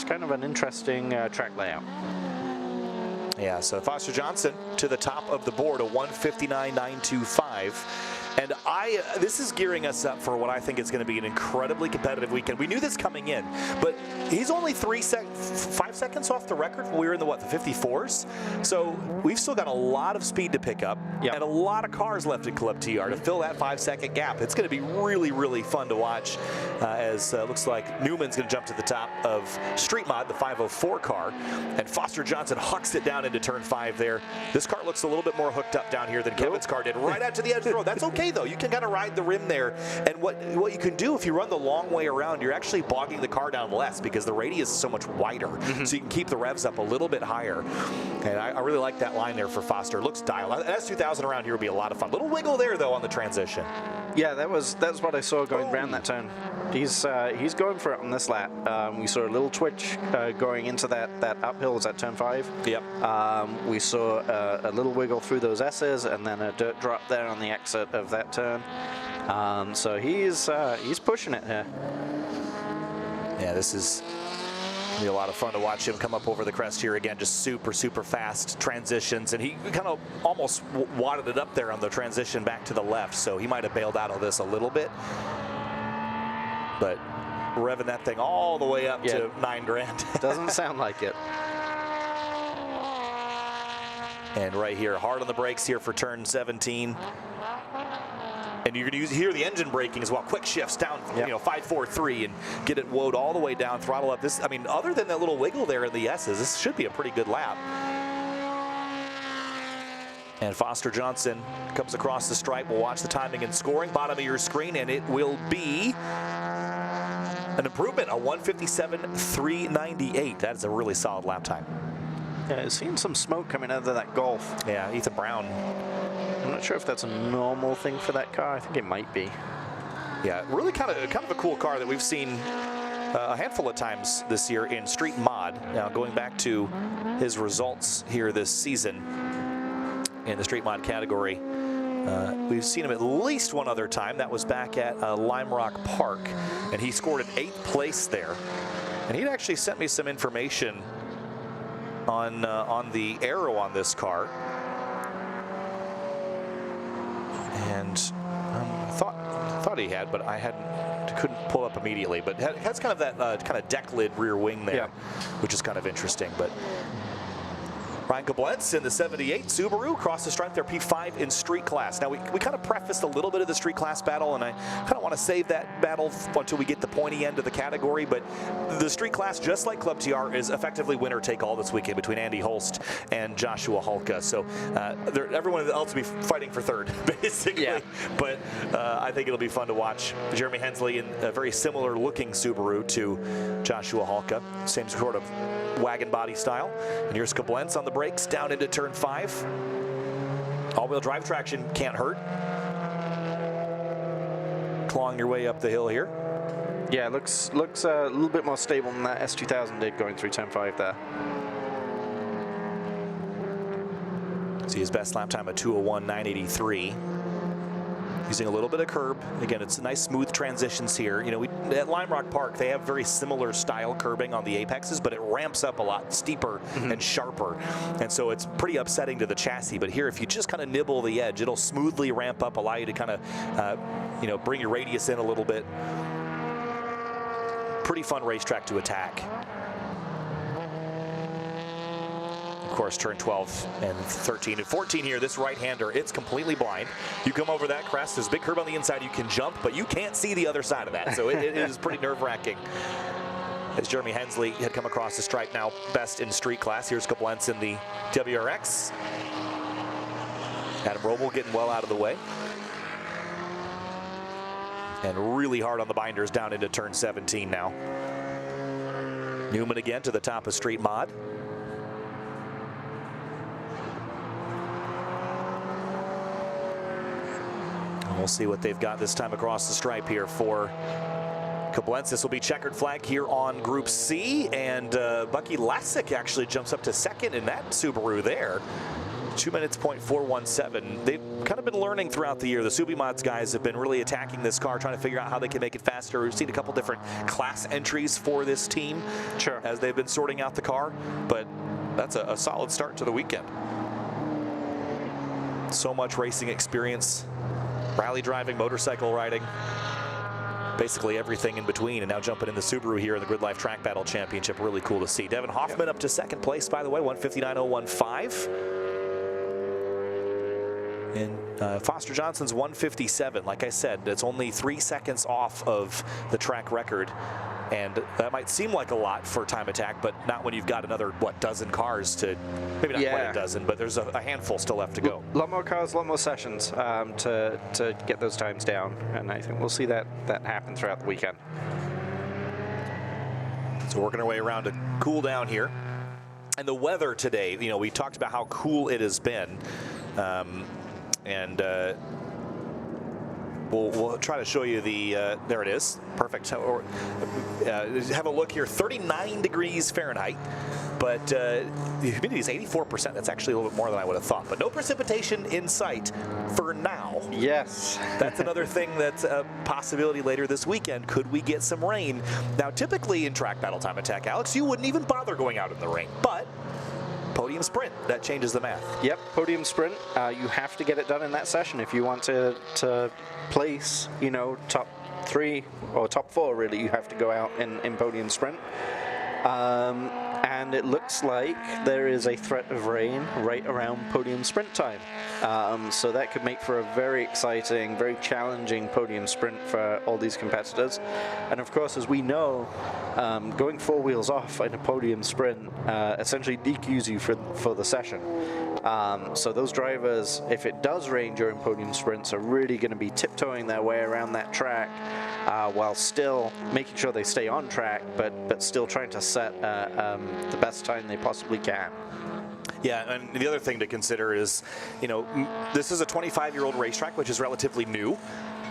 kind of an interesting track layout. Yeah, so Foster Johnson to the top of the board, a 159.925. And this is gearing us up for what I think is going to be an incredibly competitive weekend. We knew this coming in, but he's only 5 seconds off the record. We were in the 54s. So we've still got a lot of speed to pick up and a lot of cars left in Club TR to fill that 5-second gap. It's going to be really, really fun to watch as looks like Newman's going to jump to the top of Street Mod, the 504 car, and Foster Johnson hucks it down into turn 5 there. This car looks a little bit more hooked up down here than Kevin's car did, right out to the edge of the road. That's okay though, you can kind of ride the rim there, and what you can do if you run the long way around, you're actually bogging the car down less because the radius is so much wider, so you can keep the revs up a little bit higher. And I really like that line there for Foster. It looks dialed. An S2000 around here would be a lot of fun. Little wiggle there though on the transition. Yeah, that's what I saw going around that turn. He's going for it on this lap. We saw a little twitch going into that uphill. Was that turn 5? Yep. We saw a little wiggle through those S's and then a dirt drop there on the exit of that turn. So he's pushing it here. Yeah, this is gonna be a lot of fun to watch him come up over the crest here again. Just super, super fast transitions, and he kind of almost wadded it up there on the transition back to the left, so he might have bailed out of this a little bit. But revving that thing all the way up to $9 grand. Doesn't sound like it. And right here, hard on the brakes here for turn 17. And you're going to hear the engine braking as well. Quick shifts down, you know, 5, 4, 3, and get it woed all the way down, throttle up. This, I mean, other than that little wiggle there in the S's, this should be a pretty good lap. And Foster Johnson comes across the stripe. We'll watch the timing and scoring, bottom of your screen, and it will be an improvement, a 157.398. That is a really solid lap time. Yeah, I've seen some smoke coming out of that Golf. Yeah, Ethan Brown. I'm not sure if that's a normal thing for that car. I think it might be. Yeah, really kind of a cool car that we've seen a handful of times this year in Street Mod. Now, going back to his results here this season in the Street Mod category, we've seen him at least one other time. That was back at Lime Rock Park, and he scored an 8th place there. And he'd actually sent me some information on the aero on this car. And I thought he had, but couldn't pull up immediately. But it has kind of that kind of deck lid rear wing there, which is kind of interesting. But Ryan Koblenz in the 78 Subaru across the stripe there, P5 in street class. Now we kind of prefaced a little bit of the street class battle, and I kind of want to save that battle until we get the pointy end of the category. But the street class, just like Club TR, is effectively winner take all this weekend between Andy Holst and Joshua Hulka. So everyone else will be fighting for third, basically. Yeah. But I think it'll be fun to watch Jeremy Hensley in a very similar looking Subaru to Joshua Hulka, same sort of wagon body style. And here's Koblenz on the brakes down into turn 5. All-wheel drive traction can't hurt. clawing your way up the hill here. Yeah, looks a little bit more stable than that S2000 did going through turn 5 there. See his best lap time at 2:01.983. Using a little bit of curb. Again, it's nice smooth transitions here. You know, at Lime Rock Park, they have very similar style curbing on the apexes, but it ramps up a lot steeper and sharper. And so it's pretty upsetting to the chassis. But here, if you just kind of nibble the edge, it'll smoothly ramp up, allow you to kind of, you know, bring your radius in a little bit. Pretty fun racetrack to attack. Of course, turn 12 and 13 and 14 here. This right-hander, it's completely blind. You come over that crest, there's a big curb on the inside, you can jump, but you can't see the other side of that. So it is pretty nerve-wracking. As Jeremy Hensley had come across the stripe, now best in street class. Here's Koblenz in the WRX. Adam Roble getting well out of the way. And really hard on the binders down into turn 17 now. Newman again to the top of street mod. We'll see what they've got this time across the stripe here for Koblenz. This will be checkered flag here on Group C, and Bucky Lasik actually jumps up to second in that Subaru there. 2 minutes, .417. They've kind of been learning throughout the year. The Subimods guys have been really attacking this car, trying to figure out how they can make it faster. We've seen a couple different class entries for this team as they've been sorting out the car, but that's a solid start to the weekend. So much racing experience. Rally driving, motorcycle riding, basically everything in between, and now jumping in the Subaru here in the Grid Life Track Battle Championship. Really cool to see. Devin Hoffman up to second place, by the way, 1:59.015. And Foster Johnson's 1:57. Like I said, it's only 3 seconds off of the track record. And that might seem like a lot for time attack, but not when you've got another, what, dozen cars to, maybe not quite a dozen, but there's a handful still left to go. A lot more cars, a lot more sessions to get those times down, and I think we'll see that happen throughout the weekend. So working our way around to cool down here. And the weather today, you know, we talked about how cool it has been. We'll try to show you the, there it is, perfect. Have a look here, 39 degrees Fahrenheit, but the humidity is 84%. That's actually a little bit more than I would have thought, but no precipitation in sight for now. Yes. That's another thing that's a possibility later this weekend. Could we get some rain? Now, typically in track battle time attack, Alex, you wouldn't even bother going out in the rain, but podium sprint, that changes the math. Yep, podium sprint. You have to get it done in that session if you want to place, you know, top 3 or top 4. Really, you have to go out in podium sprint. And it looks like there is a threat of rain right around podium sprint time. So that could make for a very exciting, very challenging podium sprint for all these competitors. And of course, as we know, going 4 wheels off in a podium sprint essentially DQs you for the session. So those drivers, if it does rain during podium sprints, are really going to be tiptoeing their way around that track while still making sure they stay on track, but still trying to set the best time they possibly can. Yeah, and the other thing to consider is, you know, this is a 25-year-old racetrack, which is relatively new,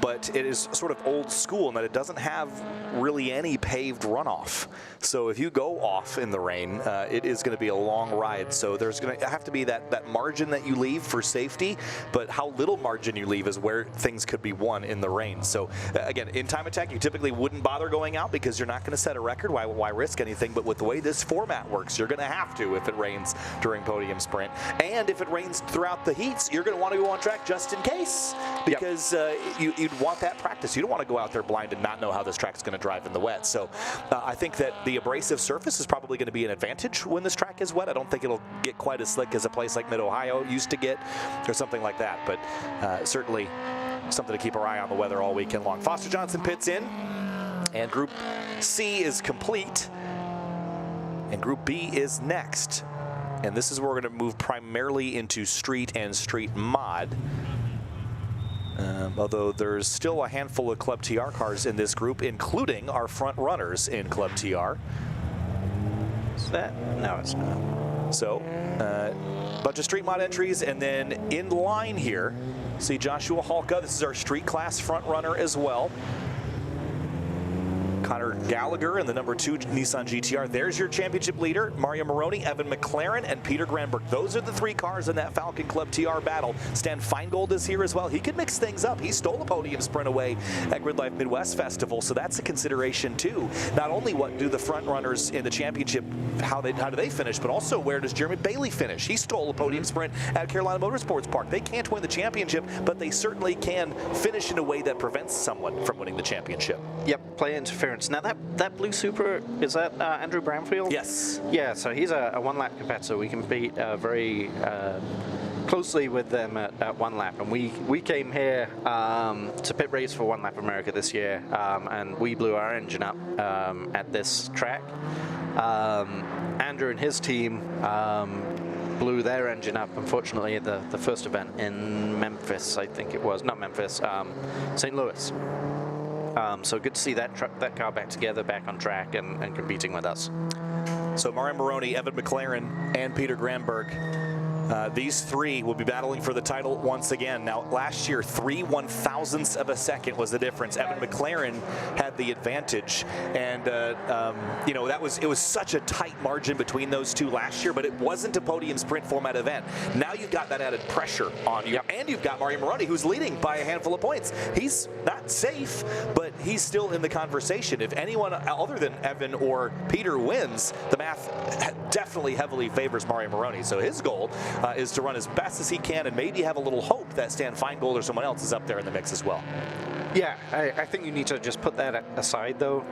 but it is sort of old school in that it doesn't have really any paved runoff. So if you go off in the rain, it is going to be a long ride. So there's going to have to be that margin that you leave for safety, but how little margin you leave is where things could be won in the rain. So again, in time attack, you typically wouldn't bother going out because you're not going to set a record. Why risk anything? But with the way this format works, you're going to have to if it rains during podium sprint. And if it rains throughout the heats, you're going to want to go on track just in case, because you'd want that practice. You don't want to go out there blind and not know how this track's going to drive in the wet. So I think that the abrasive surface is probably going to be an advantage when this track is wet. I don't think it'll get quite as slick as a place like Mid-Ohio used to get or something like that, but certainly something to keep our eye on the weather all weekend long. Foster Johnson pits in, and Group C is complete, and Group B is next. And this is where we're going to move primarily into street and street mod. Although there's still a handful of Club TR cars in this group, including our front runners in Club TR. Is that? No, it's not. So, bunch of street mod entries, and then in line here, See Joshua Halka. This is our street class front runner as well. Connor Gallagher in the number 2 Nissan GTR. There's your championship leader, Mario Moroni, Evan McLaren, and Peter Granberg. Those are the 3 cars in that Falcon Club TR battle. Stan Feingold is here as well. He could mix things up. He stole a podium sprint away at GRIDLIFE Midwest Festival, so that's a consideration too. Not only what do the front runners in the championship, how do they finish, but also where does Jeremy Bailey finish? He stole a podium sprint at Carolina Motorsports Park. They can't win the championship, but they certainly can finish in a way that prevents someone from winning the championship. Yep, play interference. Now that blue Supra, is that Andrew Bramfield? Yes. Yeah, so he's a one-lap competitor. We compete very closely with them at one lap, and we came here to pit race for One Lap America this year, and we blew our engine up at this track. Andrew and his team blew their engine up, unfortunately, at the first event in Memphis, I think it was. Not Memphis, St. Louis. So good to see that car back together, back on track, and competing with us. So Mario Moroni, Evan McLaren, and Peter Granberg. These 3 will be battling for the title once again. Now, last year, 3 1/1000ths of a second was the difference. Evan McLaren had the advantage, and you know, it was such a tight margin between those 2 last year, but it wasn't a podium sprint format event. Now you've got that added pressure on you, and you've got Mario Moroni, who's leading by a handful of points. He's not safe, but he's still in the conversation. If anyone other than Evan or Peter wins, the math definitely heavily favors Mario Moroni. So his goal is to run as best as he can and maybe have a little hope that Stan Feingold or someone else is up there in the mix as well. Yeah, I think you need to just put that aside, though.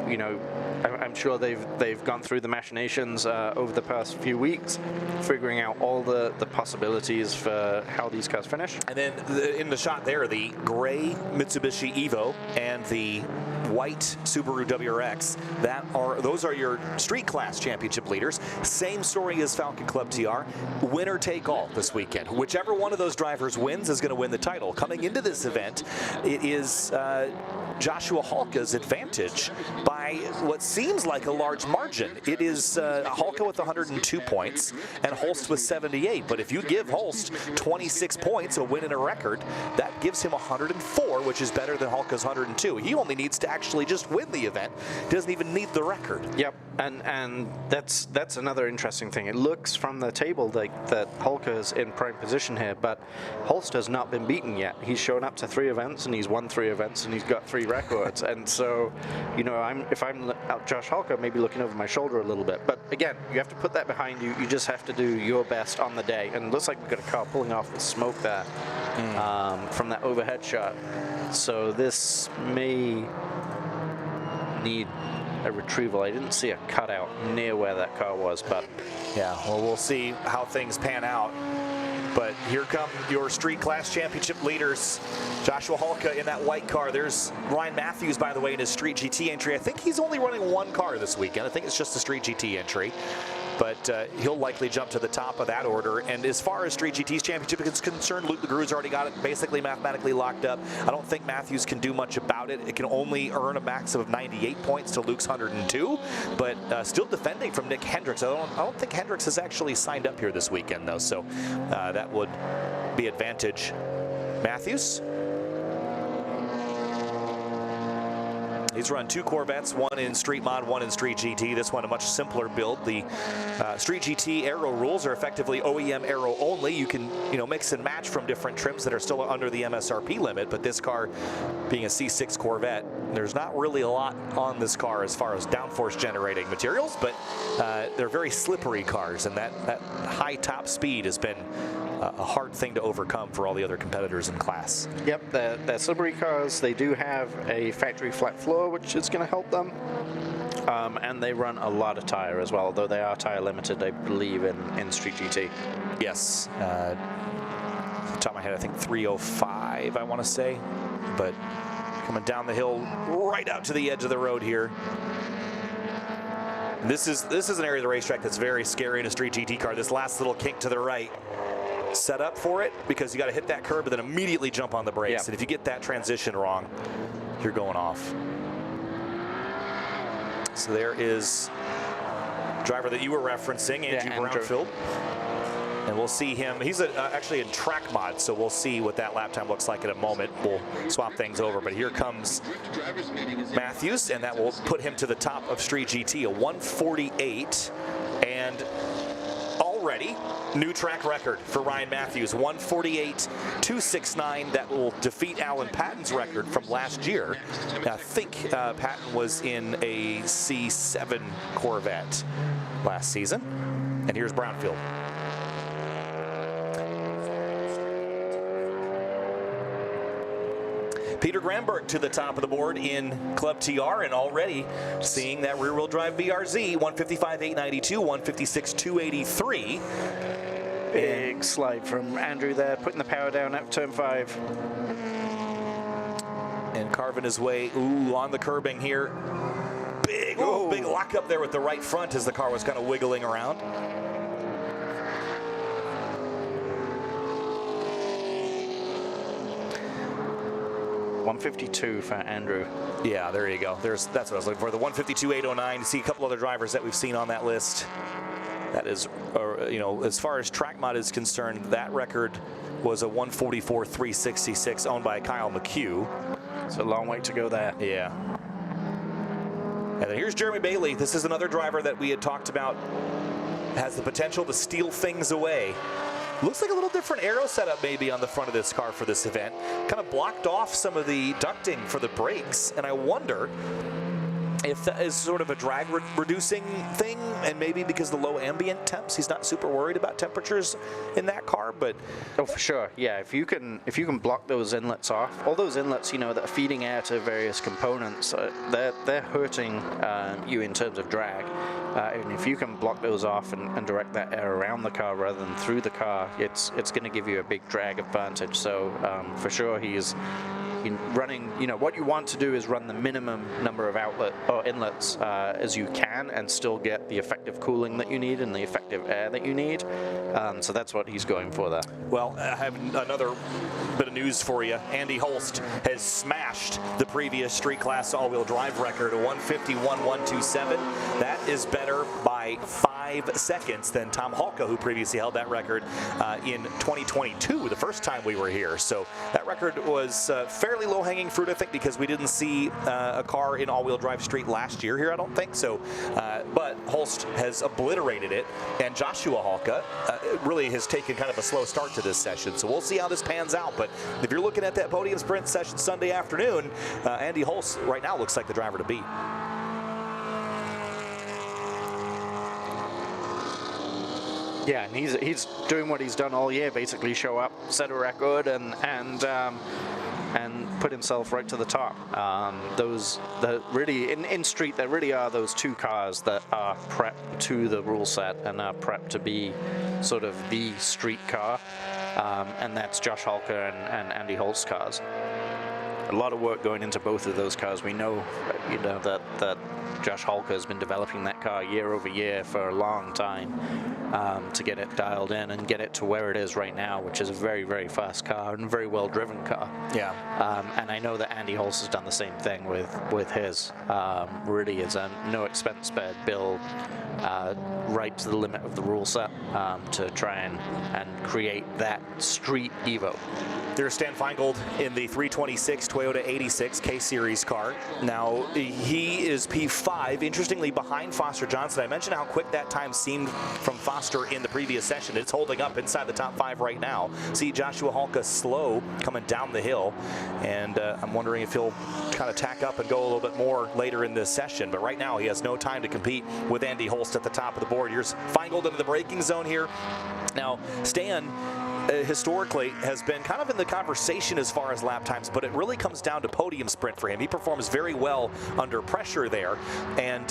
You know, I'm sure they've gone through the machinations over the past few weeks, figuring out all the possibilities for how these cars finish. And then in the shot there, the gray Mitsubishi Evo and the white Subaru WRX, those are your street class championship leaders. Same story as Falcon Club TR. Winner take all this weekend. Whichever one of those drivers wins is going to win the title. Coming into this event, it is Joshua Halka's advantage by what seems like a large margin. It is Halka with 102 points and Holst with 78. But if you give Holst 26 points, a win and a record, that gives him 104, which is better than Halka's 102. He only needs to actually just win the event. He doesn't even need the record. Yep, and that's another interesting thing. It looks from the table like that Halka is in prime position here, but Holst has not been beaten yet. He's shown up to 3 events and he's won 3 events and he's got 3 records. And so, you know, if I'm Josh Halka, maybe looking over my shoulder a little bit. But again, you have to put that behind you. You just have to do your best on the day. And it looks like we've got a car pulling off with smoke there from that overhead shot. So this may need a retrieval. I didn't see a cutout near where that car was, but yeah, well, we'll see how things pan out. But here come your street class championship leaders. Joshua Halka in that white car. There's Ryan Matthews, by the way, in his Street GT entry. I think he's only running 1 car this weekend. I think it's just a Street GT entry. But he'll likely jump to the top of that order. And as far as Street GT's championship is concerned, Luke LeGrew's already got it basically mathematically locked up. I don't think Matthews can do much about it. It can only earn a maximum of 98 points to Luke's 102, but still defending from Nick Hendricks. I don't think Hendricks has actually signed up here this weekend, though, so that would be advantage Matthews. He's run 2 Corvettes, 1 in Street Mod, 1 in Street GT. This one a much simpler build. The Street GT aero rules are effectively OEM aero only. You can, mix and match from different trims that are still under the MSRP limit, but this car being a C6 Corvette, there's not really a lot on this car as far as downforce generating materials, but they're very slippery cars, and that high top speed has been a hard thing to overcome for all the other competitors in class. Yep, they're slippery cars. They do have a factory flat floor, which is going to help them. And they run a lot of tire as well, although they are tire limited, I believe, in Street GT. Yes. Off the top of my head, I think 305, I want to say. But coming down the hill right out to the edge of the road here. This is an area of the racetrack that's very scary in a Street GT car. This last little kink to the right. Set up for it because you got to hit that curb and then immediately jump on the brakes. And if you get that transition wrong, you're going off. So there is driver that you were referencing, Andrew Brownfield. And we'll see him. He's actually in track mod, so we'll see what that lap time looks like in a moment. We'll swap things over, but here comes Matthews, and that will put him to the top of Street GT, a 1:48, and already new track record for Ryan Matthews, 1:48.269. That will defeat Alan Patton's record from last year. I think Patton was in a C7 Corvette last season. And here's Brownfield. Peter Granberg to the top of the board in Club TR, and already seeing that rear-wheel drive BRZ, 155.892, 156.283. Big slide from Andrew there, putting the power down at turn 5. And carving his way, on the curbing here. Big lock up there with the right front as the car was kind of wiggling around. 152 for Andrew. Yeah, there you go. That's what I was looking for. The 152.809. You see a couple other drivers that we've seen on that list. That is, as far as track mod is concerned, that record was a 144.366 owned by Kyle McHugh. It's a long way to go there. Yeah. And then here's Jeremy Bailey. This is another driver that we had talked about, has the potential to steal things away. Looks like a little different aero setup maybe on the front of this car for this event. Kind of blocked off some of the ducting for the brakes, and I wonder if that is sort of a drag reducing thing, and maybe because the low ambient temps, he's not super worried about temperatures in that car. But oh, for sure, yeah. If you can block those inlets off, all those inlets, that are feeding air to various components, they're hurting you in terms of drag. And if you can block those off and direct that air around the car rather than through the car, it's going to give you a big drag advantage. So for sure, he's running, what you want to do is run the minimum number of outlet or inlets as you can and still get the effective cooling that you need and the effective air that you need. So that's what he's going for there. Well, I have another bit of news for you. Andy Holst has smashed the previous street class all-wheel drive record, a 151.127. That is better by 5 seconds than Tom Halka, who previously held that record in 2022, the first time we were here. So that record was fairly low-hanging fruit, I think, because we didn't see a car in all-wheel drive street last year here, I don't think. So, but Holst has obliterated it, and Joshua Halka really has taken kind of a slow start to this session. So we'll see how this pans out. But if you're looking at that podium sprint session Sunday afternoon, Andy Holst right now looks like the driver to beat. Yeah, and he's doing what he's done all year, basically show up, set a record, and put himself right to the top. Really in street, there really are those two cars that are prepped to the rule set and are prepped to be sort of the street car, and that's Josh Halka and Andy Holst's cars. A lot of work going into both of those cars. We know, that Josh Halka has been developing that car year over year for a long time to get it dialed in and get it to where it is right now, which is a very, very fast car and very well-driven car. Yeah. And I know that Andy Holst has done the same thing with his. Really is a no-expense spared build, right to the limit of the rule set to try and create that street Evo. There's Stan Feingold in the 326 Toyota 86 K-Series car. Now, he is P5, interestingly behind Foster Johnson. I mentioned how quick that time seemed from Foster in the previous session. It's holding up inside the top 5 right now. See Joshua Halka slow coming down the hill, and I'm wondering if he'll kind of tack up and go a little bit more later in this session. But right now, he has no time to compete with Andy Holst at the top of the board. Here's Feingold into the braking zone here. Now, Stan historically has been kind of in the conversation as far as lap times, but it really comes down to podium sprint for him. He performs very well under pressure there, and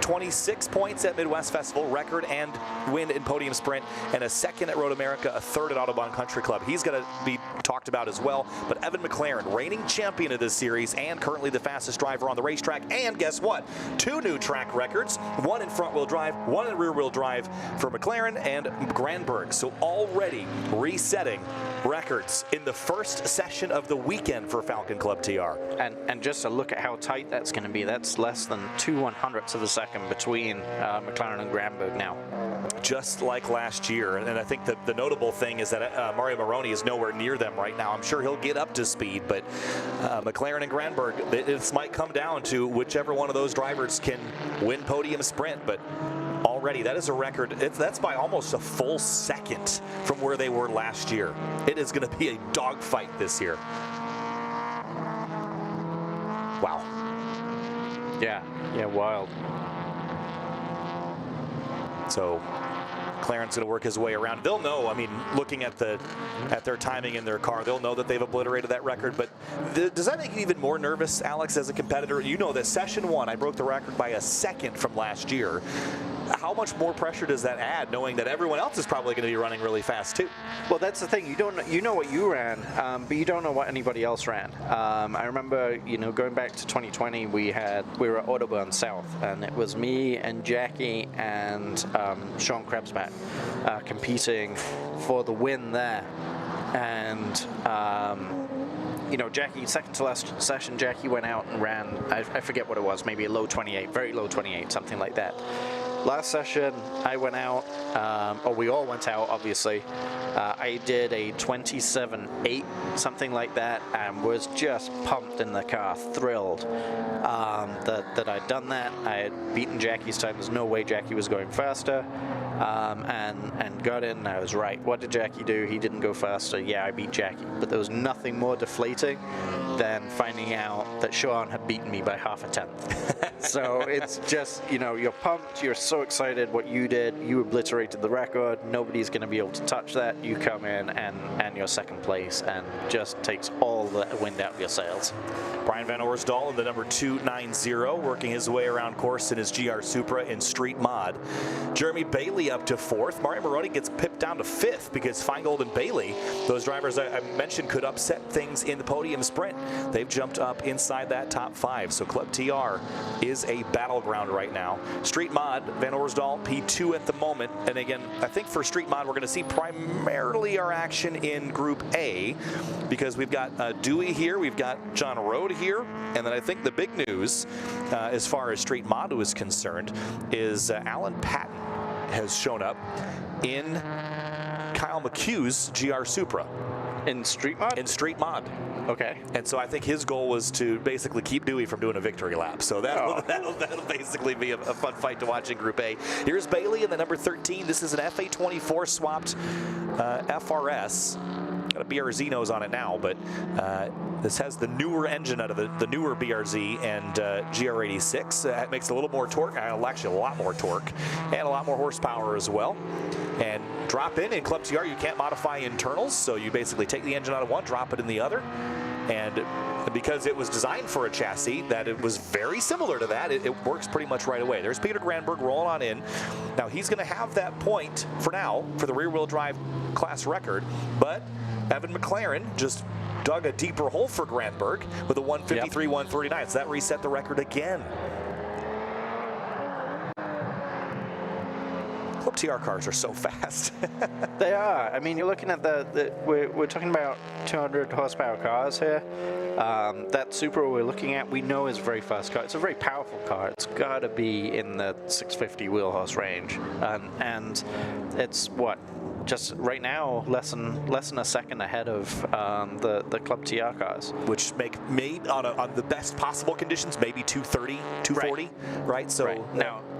26 points at Midwest Festival, record and win in podium sprint, and a second at Road America, a third at Autobahn Country Club. He's going to be talked about as well. But Evan McLaren, reigning champion of this series and currently the fastest driver on the racetrack, and guess what? 2 new track records, 1 in front-wheel drive, 1 in rear-wheel drive for McLaren and Granberg. So already setting records in the first session of the weekend for Falcon Club TR. And just to look at how tight that's going to be, that's less than 2/100ths of a second between McLaren and Granberg now. Just like last year. And I think the notable thing is that Mario Moroni is nowhere near them right now. I'm sure he'll get up to speed, but McLaren and Granberg, this might come down to whichever one of those drivers can win podium sprint, but already that is a record. That's by almost a full second from where they were last year. It is going to be a dogfight this year. Wow. Yeah, wild. So McLaren's going to work his way around. They'll know, I mean, looking at their timing in their car, they'll know that they've obliterated that record. But does that make you even more nervous, Alex, as a competitor? You know that session 1, I broke the record by a second from last year. How much more pressure does that add, knowing that everyone else is probably going to be running really fast too? Well, that's the thing. You know what you ran, but you don't know what anybody else ran. I remember, going back to 2020, we were at Autobahn South, and it was me and Jackie and Sean Krebsbach competing for the win there. And Jackie, second to last session, Jackie went out and ran, I forget what it was, maybe a low 28, very low 28, something like that. Last session, I went out, or we all went out, obviously. I did a 27.8, something like that, and was just pumped in the car, thrilled that I'd done that. I had beaten Jackie's time. There's no way Jackie was going faster, and got in, and I was right. What did Jackie do? He didn't go faster. Yeah, I beat Jackie. But there was nothing more deflating than finding out that Sean had beaten me by half a tenth. So it's just, you're pumped, you're so excited what you did, you obliterated the record, nobody's going to be able to touch that. You come in and you're second place, and just takes all the wind out of your sails. Brian Van Oersdahl in the number 290, working his way around course in his GR Supra in Street Mod. Jeremy Bailey up to 4th. Mario Moroni gets pipped down to 5th because Feingold and Bailey, those drivers I mentioned, could upset things in the podium sprint. They've jumped up inside that top 5. So Club TR is a battleground right now. Street Mod, Van Oersdahl P2 at the moment. And again, I think for Street Mod, we're going to see primarily our action in Group A, because we've got Dewey here, we've got John Rode here, and then I think the big news as far as Street Mod is concerned is Alan Patton has shown up in Kyle McHugh's GR Supra. In Street Mod? In Street Mod. Okay. And so I think his goal was to basically keep Dewey from doing a victory lap. So that'll basically be a fun fight to watch in Group A. Here's Bailey in the number 13. This is an FA24 swapped FRS. Got a BRZ nose on it now, but this has the newer engine out of the newer BRZ and GR86. It makes a little more torque, actually a lot more torque, and a lot more horsepower as well. And drop in Club TR, you can't modify internals, so you basically take the engine out of one, drop it in the other. And because it was designed for a chassis that it was very similar to that, it works pretty much right away. There's Peter Granberg rolling on in. Now he's going to have that point for now for the rear-wheel drive class record, but Evan McLaren just dug a deeper hole for Granberg with a 153, 139. So that reset the record again. Club TR cars are so fast. They are. I mean, you're looking at we're talking about 200 horsepower cars here. That Supra we're looking at, we know is a very fast car. It's a very powerful car. It's got to be in the 650 wheel horse range, and it's what, just right now less than a second ahead of the Club TR cars, which make on the best possible conditions maybe 230, 240, right? So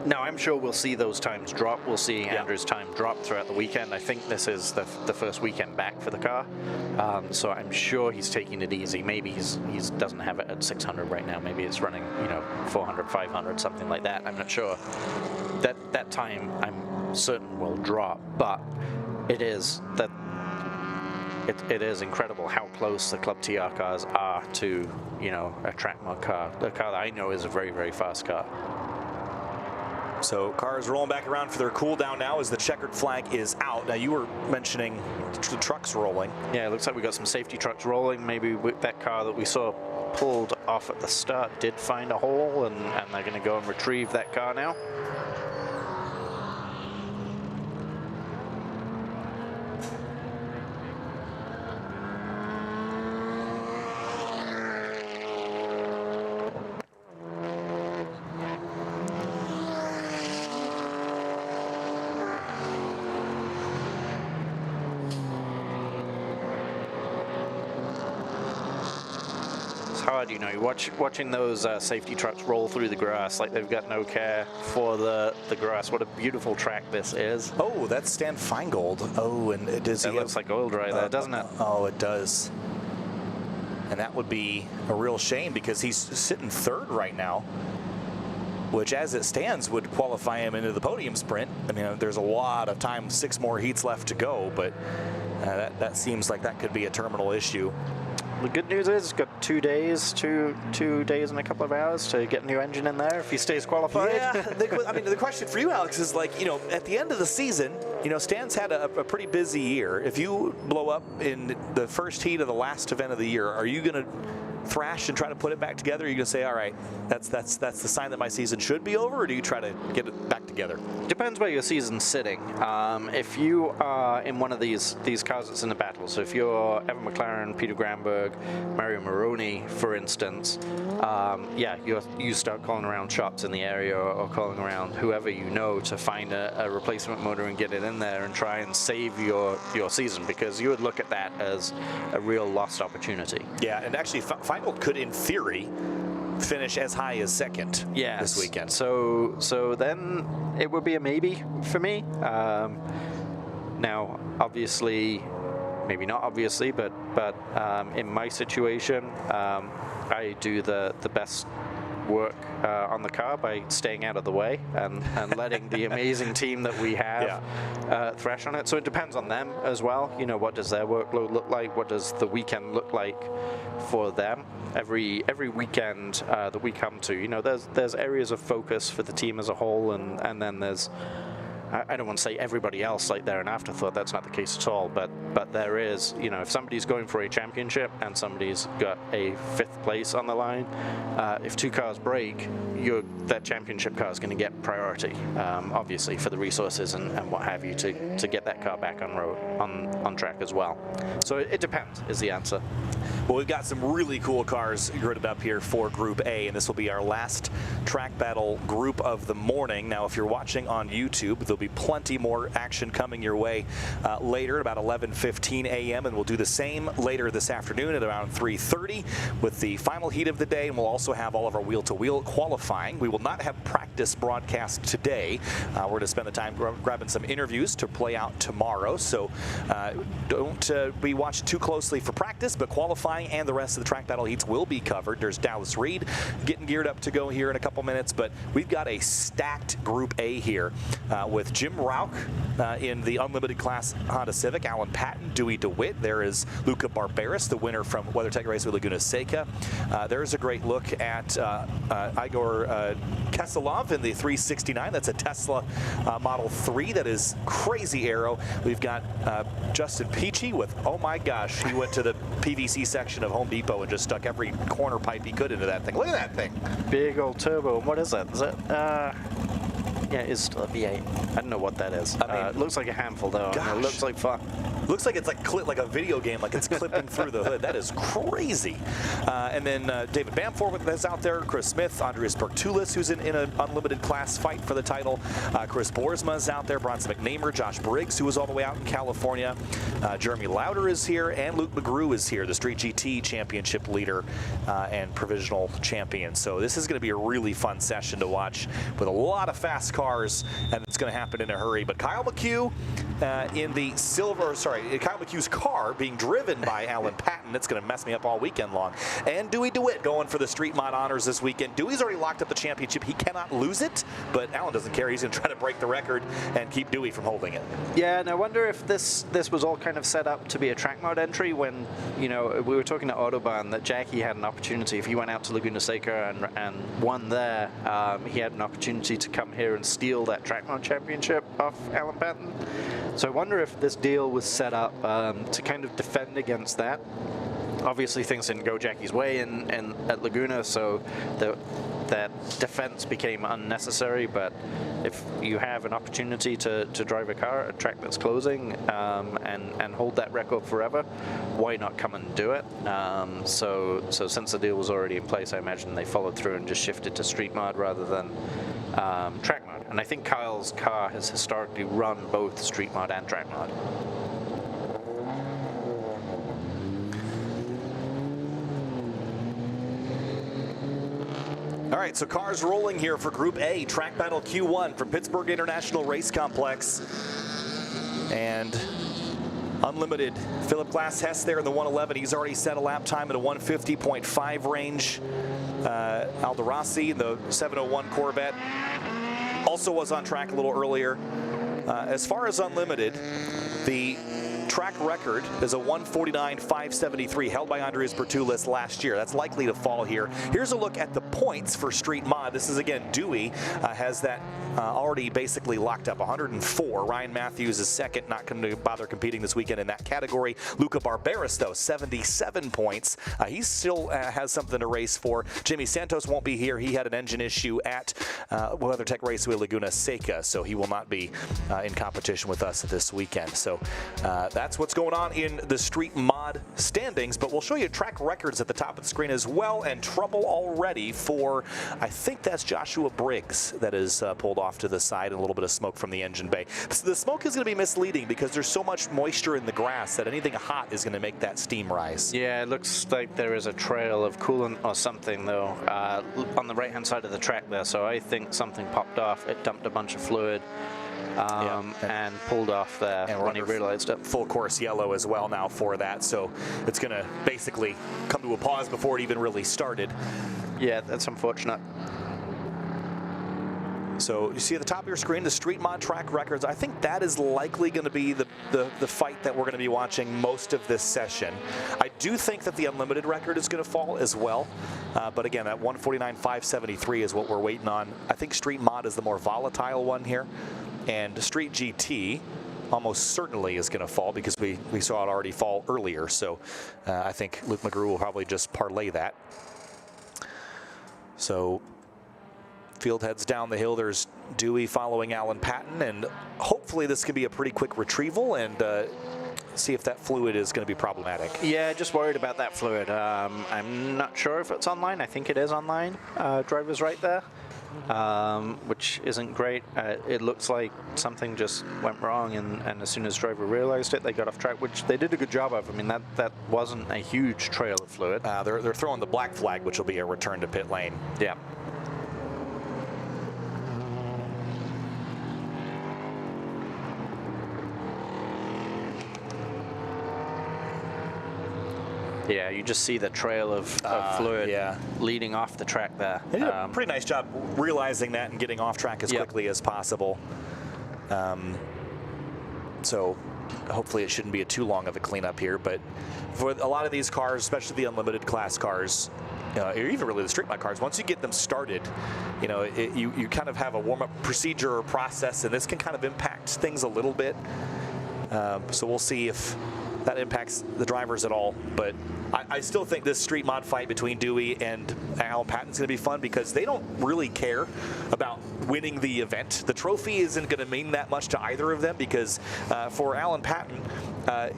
now I'm sure we'll see those times drop. We'll see Andrew's time drop throughout the weekend. I think this is the first weekend back for the car, so I'm sure he's taking it easy. Maybe he doesn't have it at 600 right now. Maybe it's running 400, 500, something like that. I'm not sure. That time I'm certain will drop, but it is incredible how close the Club TR cars are to a track mod car. The car that I know is a very, very fast car. So cars rolling back around for their cool down now as the checkered flag is out. Now you were mentioning the trucks rolling. Yeah, it looks like we got some safety trucks rolling. Maybe with that car that we saw pulled off at the start did find a hole, and they're going to go and retrieve that car now. hard, you know, watching those safety trucks roll through the grass like they've got no care for the grass. What a beautiful track this is. Oh, that's Stan Feingold. Oh, and it does. It looks like oil dry there, doesn't it? Oh, it does. And that would be a real shame because he's sitting third right now, which as it stands would qualify him into the podium sprint. I mean, there's a lot of time, 6 more heats left to go, but that seems like that could be a terminal issue. The good news is, he's got 2 days, two days and a couple of hours to get a new engine in there if he stays qualified. Yeah, I mean, the question for you, Alex, is like, you know, at the end of the season, you know, Stan's had a pretty busy year. If you blow up in the first heat of the last event of the year, are you going to thrash and try to put it back together? Or are you going to say, all right, that's the sign that my season should be over, or do you try to get it back together? Depends where your season's sitting. If you are in one of these cars that's in the battle, so if you're Evan McLaren, Peter Gramberg, Mario Moroni, for instance, yeah, you start calling around shops in the area or calling around whoever you know to find a replacement motor and get it in there and try and save your season, because you would look at that as a real lost opportunity. Yeah, and actually Feingold could, in theory, finish as high as second this weekend. So then it would be a maybe for me. Now, obviously, maybe not obviously, but in my situation, I do the best work on the car by staying out of the way and letting the amazing team that we have thrash on it. So it depends on them as well. You know, what does their workload look like? What does the weekend look like for them? Every weekend that we come to, you know, there's areas of focus for the team as a whole, and then there's, I don't want to say everybody else like they're an afterthought. That's not the case at all. But there is, you know, if somebody's going for a championship and somebody's got a 5th place on the line, if 2 cars break, that championship car is going to get priority, obviously, for the resources and what have you to get that car back on track as well. So it depends is the answer. Well, we've got some really cool cars gridded up here for Group A, and this will be our last track battle group of the morning. Now, if you're watching on YouTube, there'll be plenty more action coming your way later at about 11:15 a.m., and we'll do the same later this afternoon at around 3:30 with the final heat of the day, and we'll also have all of our wheel-to-wheel qualifying. We will not have practice broadcast today. We're going to spend the time grabbing some interviews to play out tomorrow, so don't be watching too closely for practice, but qualifying and the rest of the track battle heats will be covered. There's Dallas Reed getting geared up to go here in a couple minutes, but we've got a stacked Group A here with Jim Rauch in the unlimited class Honda Civic, Alan Patton, Dewey DeWitt. There is Luca Barberis, the winner from WeatherTech Raceway Laguna Seca. There's a great look at Igor Keselov in the 369. That's a Tesla Model 3 that is crazy aero. We've got Justin Peachy with, oh my gosh, he went to the PVC section of Home Depot and just stuck every corner pipe he could into that thing. Look at that thing. Big old turbo. What is that? Is that yeah, it's still a V8. I don't know what that is. I mean, it looks like a handful though. It looks like fun. Looks like it's like a video game, like it's clipping through the hood. That is crazy. And then David Bamford is out there, Chris Smith, Andreas Bertulis, who's in an unlimited class fight for the title. Chris Boersma is out there, Bronson McNamer, Josh Briggs, who was all the way out in California. Jeremy Lauder is here, and Luke McGrew is here, the Street GT Championship leader and provisional champion. So this is going to be a really fun session to watch with a lot of fast cars, and it's going to happen in a hurry. But Kyle McHugh in the Kyle McHugh's car being driven by Alan Patton. It's going to mess me up all weekend long. And Dewey DeWitt going for the Street Mod Honors this weekend. Dewey's already locked up the championship. He cannot lose it, but Alan doesn't care. He's going to try to break the record and keep Dewey from holding it. Yeah, and I wonder if this was all kind of set up to be a track mod entry when, you know, we were talking to Autobahn that Jackie had an opportunity. If he went out to Laguna Seca and won there, he had an opportunity to come here and steal that track mod championship off Alan Patton. So I wonder if this deal was set up to kind of defend against that. Obviously, things didn't go Jackie's way at Laguna, so that defense became unnecessary. But if you have an opportunity to drive a car at a track that's closing and hold that record forever, why not come and do it? So since the deal was already in place, I imagine they followed through and just shifted to street mod rather than track mod. And I think Kyle's car has historically run both street mod and track mod. All right, so cars rolling here for Group A, Track Battle Q1 from Pittsburgh International Race Complex. And unlimited Philip Glass Hess there in the 111. He's already set a lap time at a 150.5 range. Alderossi, the 701 Corvette, also was on track a little earlier. As far as unlimited, the track record is a 149.573 held by Andreas Bertulis last year. That's likely to fall here. Here's a look at the points for Street Mod. This is, again, Dewey has that already basically locked up, 104. Ryan Matthews is second, not going to bother competing this weekend in that category. Luca Barberis, though, 77 points. He still has something to race for. Jimmy Santos won't be here. He had an engine issue at WeatherTech Raceway Laguna Seca, so he will not be in competition with us this weekend. So that's what's going on in the Street Mod standings, but we'll show you track records at the top of the screen as well, and trouble already for, I think that's Joshua Briggs that is pulled off to the side, and a little bit of smoke from the engine bay. So the smoke is going to be misleading because there's so much moisture in the grass that anything hot is going to make that steam rise. Yeah, it looks like there is a trail of coolant or something, though, on the right-hand side of the track there, so I think something popped off. It dumped a bunch of fluid. And pulled off there when he realized it. Full course yellow as well now for that, so it's going to basically come to a pause before it even really started. Yeah, that's unfortunate. So you see at the top of your screen the Street Mod track records. I think that is likely going to be the fight that we're going to be watching most of this session. I do think that the unlimited record is going to fall as well, but again, that 149.573 is what we're waiting on. I think Street Mod is the more volatile one here, and Street GT almost certainly is going to fall because we saw it already fall earlier. So I think Luke McGrew will probably just parlay that. So field heads down the hill. There's Dewey following Alan Patton, and hopefully this can be a pretty quick retrieval and see if that fluid is going to be problematic. Yeah, just worried about that fluid. I'm not sure if it's online. I think it is online. Driver's right there, which isn't great. It looks like something just went wrong, and as soon as driver realized it, they got off track, which they did a good job of. I mean, that wasn't a huge trail of fluid. They're throwing the black flag, which will be a return to pit lane. Yeah. Yeah, you just see the trail of fluid leading off the track there. They did a pretty nice job realizing that and getting off track as quickly as possible. So hopefully it shouldn't be too long of a cleanup here, but for a lot of these cars, especially the unlimited class cars, or even really the Street Mod cars, once you get them started, you kind of have a warm-up procedure or process, and this can kind of impact things a little bit. So we'll see if that impacts the drivers at all, but I still think this Street Mod fight between Dewey and Alan Patton is going to be fun because they don't really care about winning the event. The trophy isn't going to mean that much to either of them because for Alan Patton,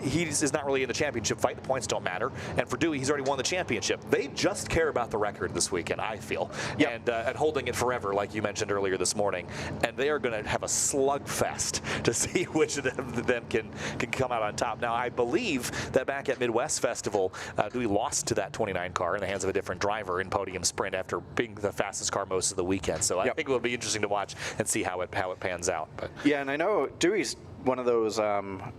he is not really in the championship fight. The points don't matter. And for Dewey, he's already won the championship. They just care about the record this weekend, I feel, and holding it forever, like you mentioned earlier this morning. And they are going to have a slugfest to see which of them can come out on top. Now, I believe that back at Midwest Festival, Dewey lost to that 29 car in the hands of a different driver in podium sprint after being the fastest car most of the weekend. So I think it will be interesting to watch and see how it pans out. But yeah, and I know Dewey's one of those time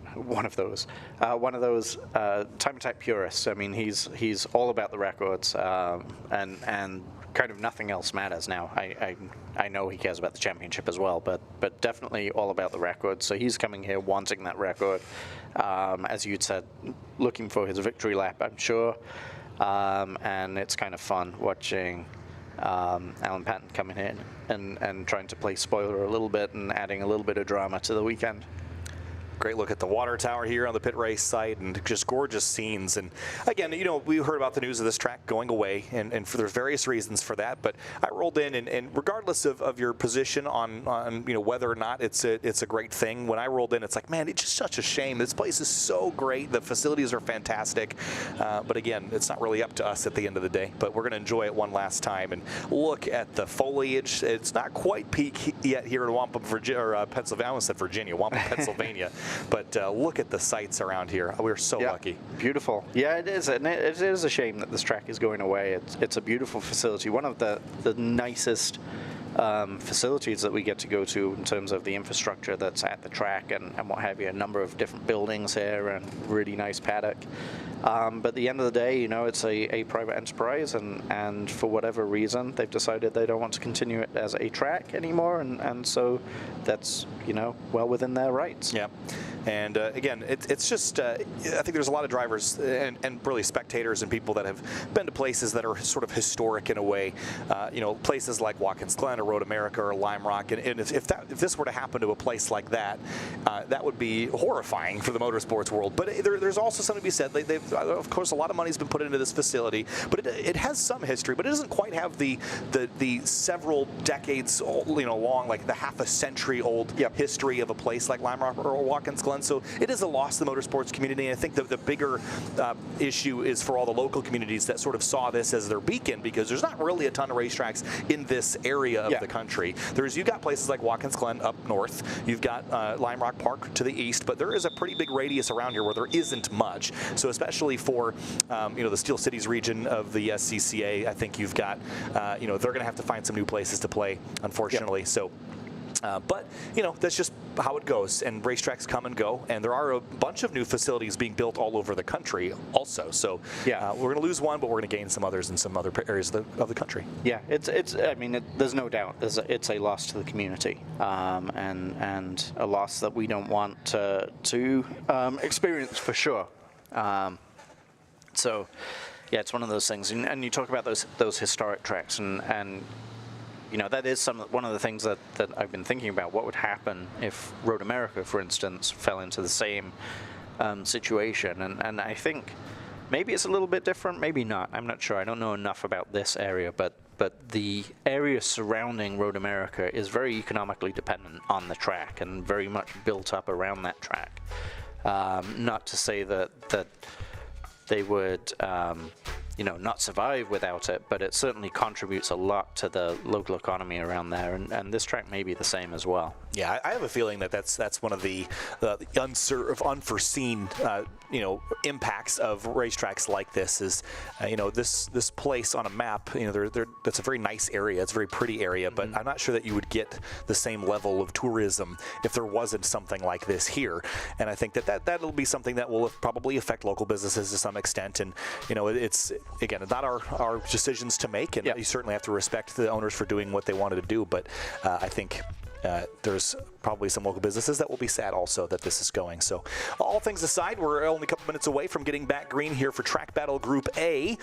attack purists. I mean, he's all about the records, and kind of nothing else matters now. I know he cares about the championship as well, but definitely all about the record. So he's coming here wanting that record, as you'd said, looking for his victory lap, I'm sure. And it's kind of fun watching Alan Patton coming in and trying to play spoiler a little bit and adding a little bit of drama to the weekend. Great look at the water tower here on the pit race site, and just gorgeous scenes. And again, we heard about the news of this track going away, and there's various reasons for that. But I rolled in, and regardless of your position on whether or not it's a great thing, when I rolled in, it's like, man, it's just such a shame. This place is so great. The facilities are fantastic. But again, it's not really up to us at the end of the day. But we're going to enjoy it one last time and look at the foliage. It's not quite peak yet here in Wampum, Virginia, or Pennsylvania. I almost said Virginia, Wampum, Pennsylvania. But look at the sights around here. We're so lucky. Beautiful. Yeah, it is. And it is a shame that this track is going away. It's a beautiful facility. One of the nicest facilities that we get to go to in terms of the infrastructure that's at the track and what have you. A number of different buildings here and really nice paddock. But at the end of the day, you know, it's a private enterprise, and for whatever reason, they've decided they don't want to continue it as a track anymore, and so that's, you know, well within their rights. Yeah. And again, it's just, I think there's a lot of drivers and really spectators and people that have been to places that are sort of historic in a way, you know, places like Watkins Glen or Road America or Lime Rock. And if this were to happen to a place like that, that would be horrifying for the motorsports world. But there's also something to be said. Of course, a lot of money's been put into this facility, but it has some history, but it doesn't quite have the several decades old, you know, long, like the half a century old history of a place like Lime Rock or Watkins Glen. So it is a loss to the motorsports community. And I think the bigger issue is for all the local communities that sort of saw this as their beacon, because there's not really a ton of racetracks in this area of the country. You've got places like Watkins Glen up north. You've got Lime Rock Park to the east, but there is a pretty big radius around here where there isn't much. So especially for you know, the Steel Cities region of the SCCA, I think you've got you know, they're going to have to find some new places to play, unfortunately. So. But, you know, that's just how it goes, and racetracks come and go, and there are a bunch of new facilities being built all over the country also. So we're going to lose one, but we're going to gain some others in some other areas of the country. Yeah, I mean, there's no doubt it's a loss to the community, and a loss that we don't want to experience for sure. So, yeah, it's one of those things, and you talk about those historic tracks, and you know, that is one of the things that I've been thinking about. What would happen if Road America, for instance, fell into the same situation? And I think maybe it's a little bit different, maybe not. I'm not sure. I don't know enough about this area, but the area surrounding Road America is very economically dependent on the track and very much built up around that track. Not to say that they would you know, not survive without it, but it certainly contributes a lot to the local economy around there, and this track may be the same as well. Yeah, I have a feeling that's one of the unforeseen you know, impacts of racetracks like this is you know, this place on a map, you know, that's a very nice area, it's a very pretty area, but I'm not sure that you would get the same level of tourism if there wasn't something like this here. And I think that'll be something that will probably affect local businesses to some extent. And you know, it's again not our decisions to make, and you certainly have to respect the owners for doing what they wanted to do. But I think there's probably some local businesses that will be sad also that this is going. So all things aside, we're only a couple minutes away from getting back green here for Track Battle Group A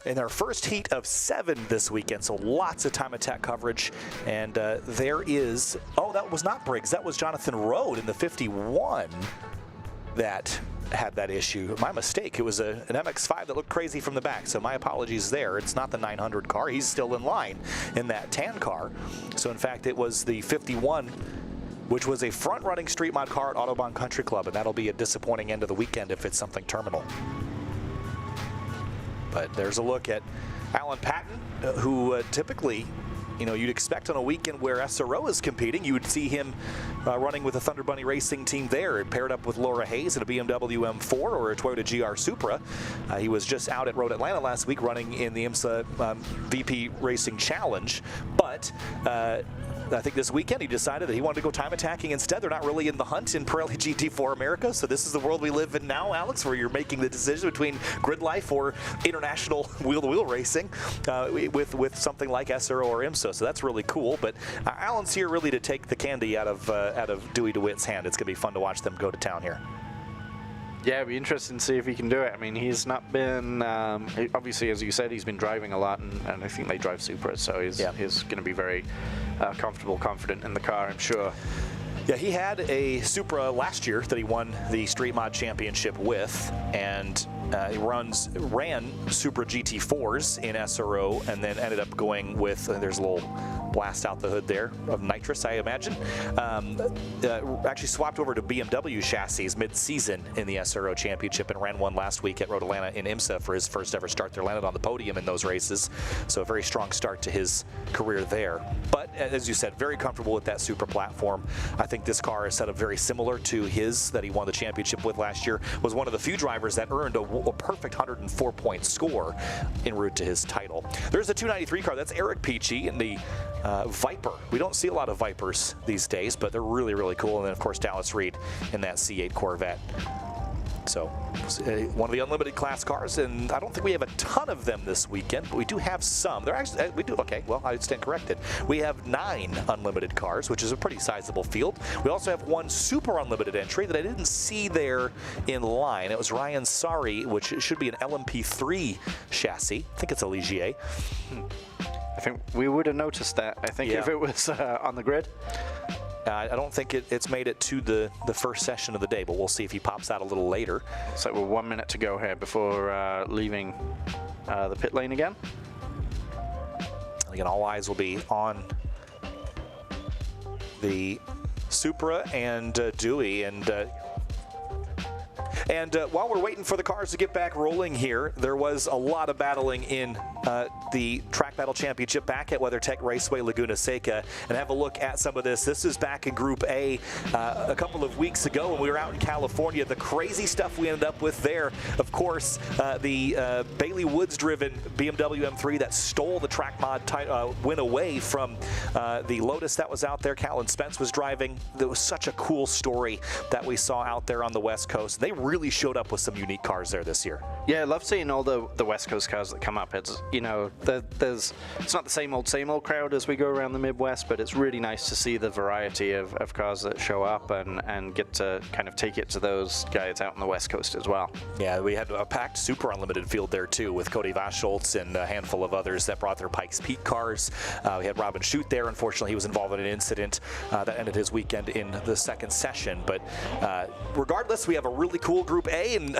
in our first heat of 7 this weekend. So lots of time attack coverage. And there is, oh, that was not Briggs. That was Jonathan Rode in the 51 that had that issue. My mistake. It was an MX-5 that looked crazy from the back, so my apologies there. It's not the 900 car. He's still in line in that tan car. So in fact, it was the 51, which was a front-running street mod car at Autobahn Country Club, and that'll be a disappointing end of the weekend if it's something terminal. But there's a look at Alan Patton, who typically, you know, you'd expect on a weekend where SRO is competing, you would see him running with a Thunder Bunny Racing team there, paired up with Laura Hayes at a BMW M4 or a Toyota GR Supra. He was just out at Road Atlanta last week running in the IMSA VP Racing Challenge, but I think this weekend he decided that he wanted to go time attacking instead. They're not really in the hunt in Pirelli GT4 America, so this is the world we live in now, Alex, where you're making the decision between grid life or international wheel-to-wheel racing with something like SRO or IMSA. So that's really cool. But Alan's here really to take the candy out of Dewey DeWitt's hand. It's going to be fun to watch them go to town here. Yeah, it'd be interesting to see if he can do it. I mean, he's not been, obviously, as you said, he's been driving a lot, and I think they drive Supras, so he's going to be very comfortable, confident in the car, I'm sure. Yeah, he had a Supra last year that he won the Street Mod Championship with, and He ran Supra GT4s in SRO and then ended up going with, there's a little blast out the hood there of nitrous, I imagine. Actually swapped over to BMW chassis mid-season in the SRO Championship and ran one last week at Road Atlanta in IMSA for his first ever start there. Landed on the podium in those races, so a very strong start to his career there. But as you said, very comfortable with that Supra platform. I think this car is set up very similar to his that he won the championship with last year. Was one of the few drivers that earned a perfect 104-point score en route to his title. There's the 293 car. That's Eric Peachy in the Viper. We don't see a lot of Vipers these days, but they're really, really cool. And then, of course, Dallas Reed in that C8 Corvette. So one of the unlimited class cars, and I don't think we have a ton of them this weekend, but we do have some. They're actually, we do, okay, well, I stand corrected. We have 9 unlimited cars, which is a pretty sizable field. We also have 1 super unlimited entry that I didn't see there in line. It was Ryan Sari, which should be an LMP3 chassis. I think it's a Ligier. I think we would have noticed that, I think, if it was on the grid. I don't think it's made it to the first session of the day, but we'll see if he pops out a little later. So we're 1 minute to go here before leaving the pit lane again. Again, all eyes will be on the Supra and Dewey. And while we're waiting for the cars to get back rolling here, there was a lot of battling in the Track Battle Championship back at WeatherTech Raceway Laguna Seca. And have a look at some of this. This is back in Group A a couple of weeks ago when we were out in California. The crazy stuff we ended up with there, of course, the Bailey Woods-driven BMW M3 that stole the track mod win away from the Lotus that was out there. Callan Spence was driving. There was such a cool story that we saw out there on the West Coast. They really showed up with some unique cars there this year. Yeah, I love seeing all the West Coast cars that come up. It's, you know, it's not the same old crowd as we go around the Midwest, but it's really nice to see the variety of cars that show up and get to kind of take it to those guys out on the West Coast as well. Yeah, we had a packed super unlimited field there too, with Cody Vaschultz and a handful of others that brought their Pikes Peak cars. We had Robin Shute there. Unfortunately, he was involved in an incident that ended his weekend in the second session. But regardless, we have a really cool Group A, and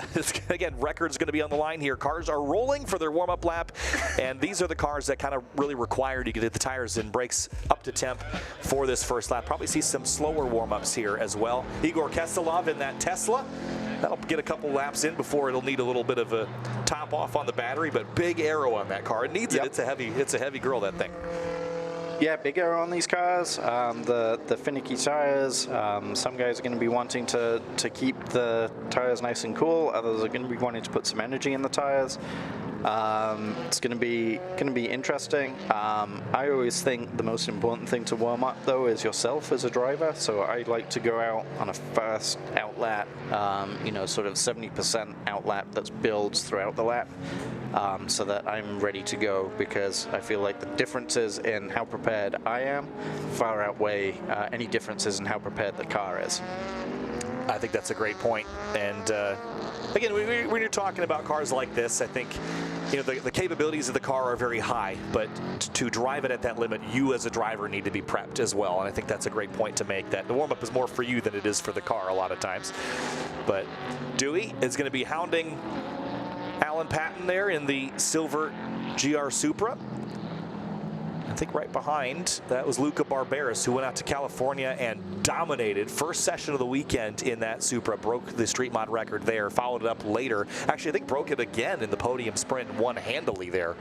again, record's going to be on the line here. Cars are rolling for their warm-up lap, and these are the cars that kind of really require you to get the tires and brakes up to temp for this first lap. Probably see some slower warm-ups here as well. Igor Kesselov in that Tesla. That'll get a couple laps in before it'll need a little bit of a top off on the battery, but big aero on that car. It needs it. It's a heavy girl, that thing. Yeah, big aero on these cars, the finicky tires. Some guys are going to be wanting to keep the tires nice and cool. Others are going to be wanting to put some energy in the tires. It's going to be interesting. I always think the most important thing to warm up though is yourself as a driver. So I like to go out on a fast out lap, you know, sort of 70% out lap that's builds throughout the lap, so that I'm ready to go, because I feel like the differences in how prepared I am far outweigh any differences in how prepared the car is. I think that's a great point. And again, when you're talking about cars like this, I think, you know, the capabilities of the car are very high, but to drive it at that limit, you as a driver need to be prepped as well. And I think that's a great point to make, that the warm-up is more for you than it is for the car a lot of times. But Dewey is going to be hounding Alan Patton there in the silver GR Supra. I think right behind that was Luca Barberis, who went out to California and dominated first session of the weekend in that Supra, broke the street mod record there, followed it up later. Actually, I think broke it again in the podium sprint and won handily there.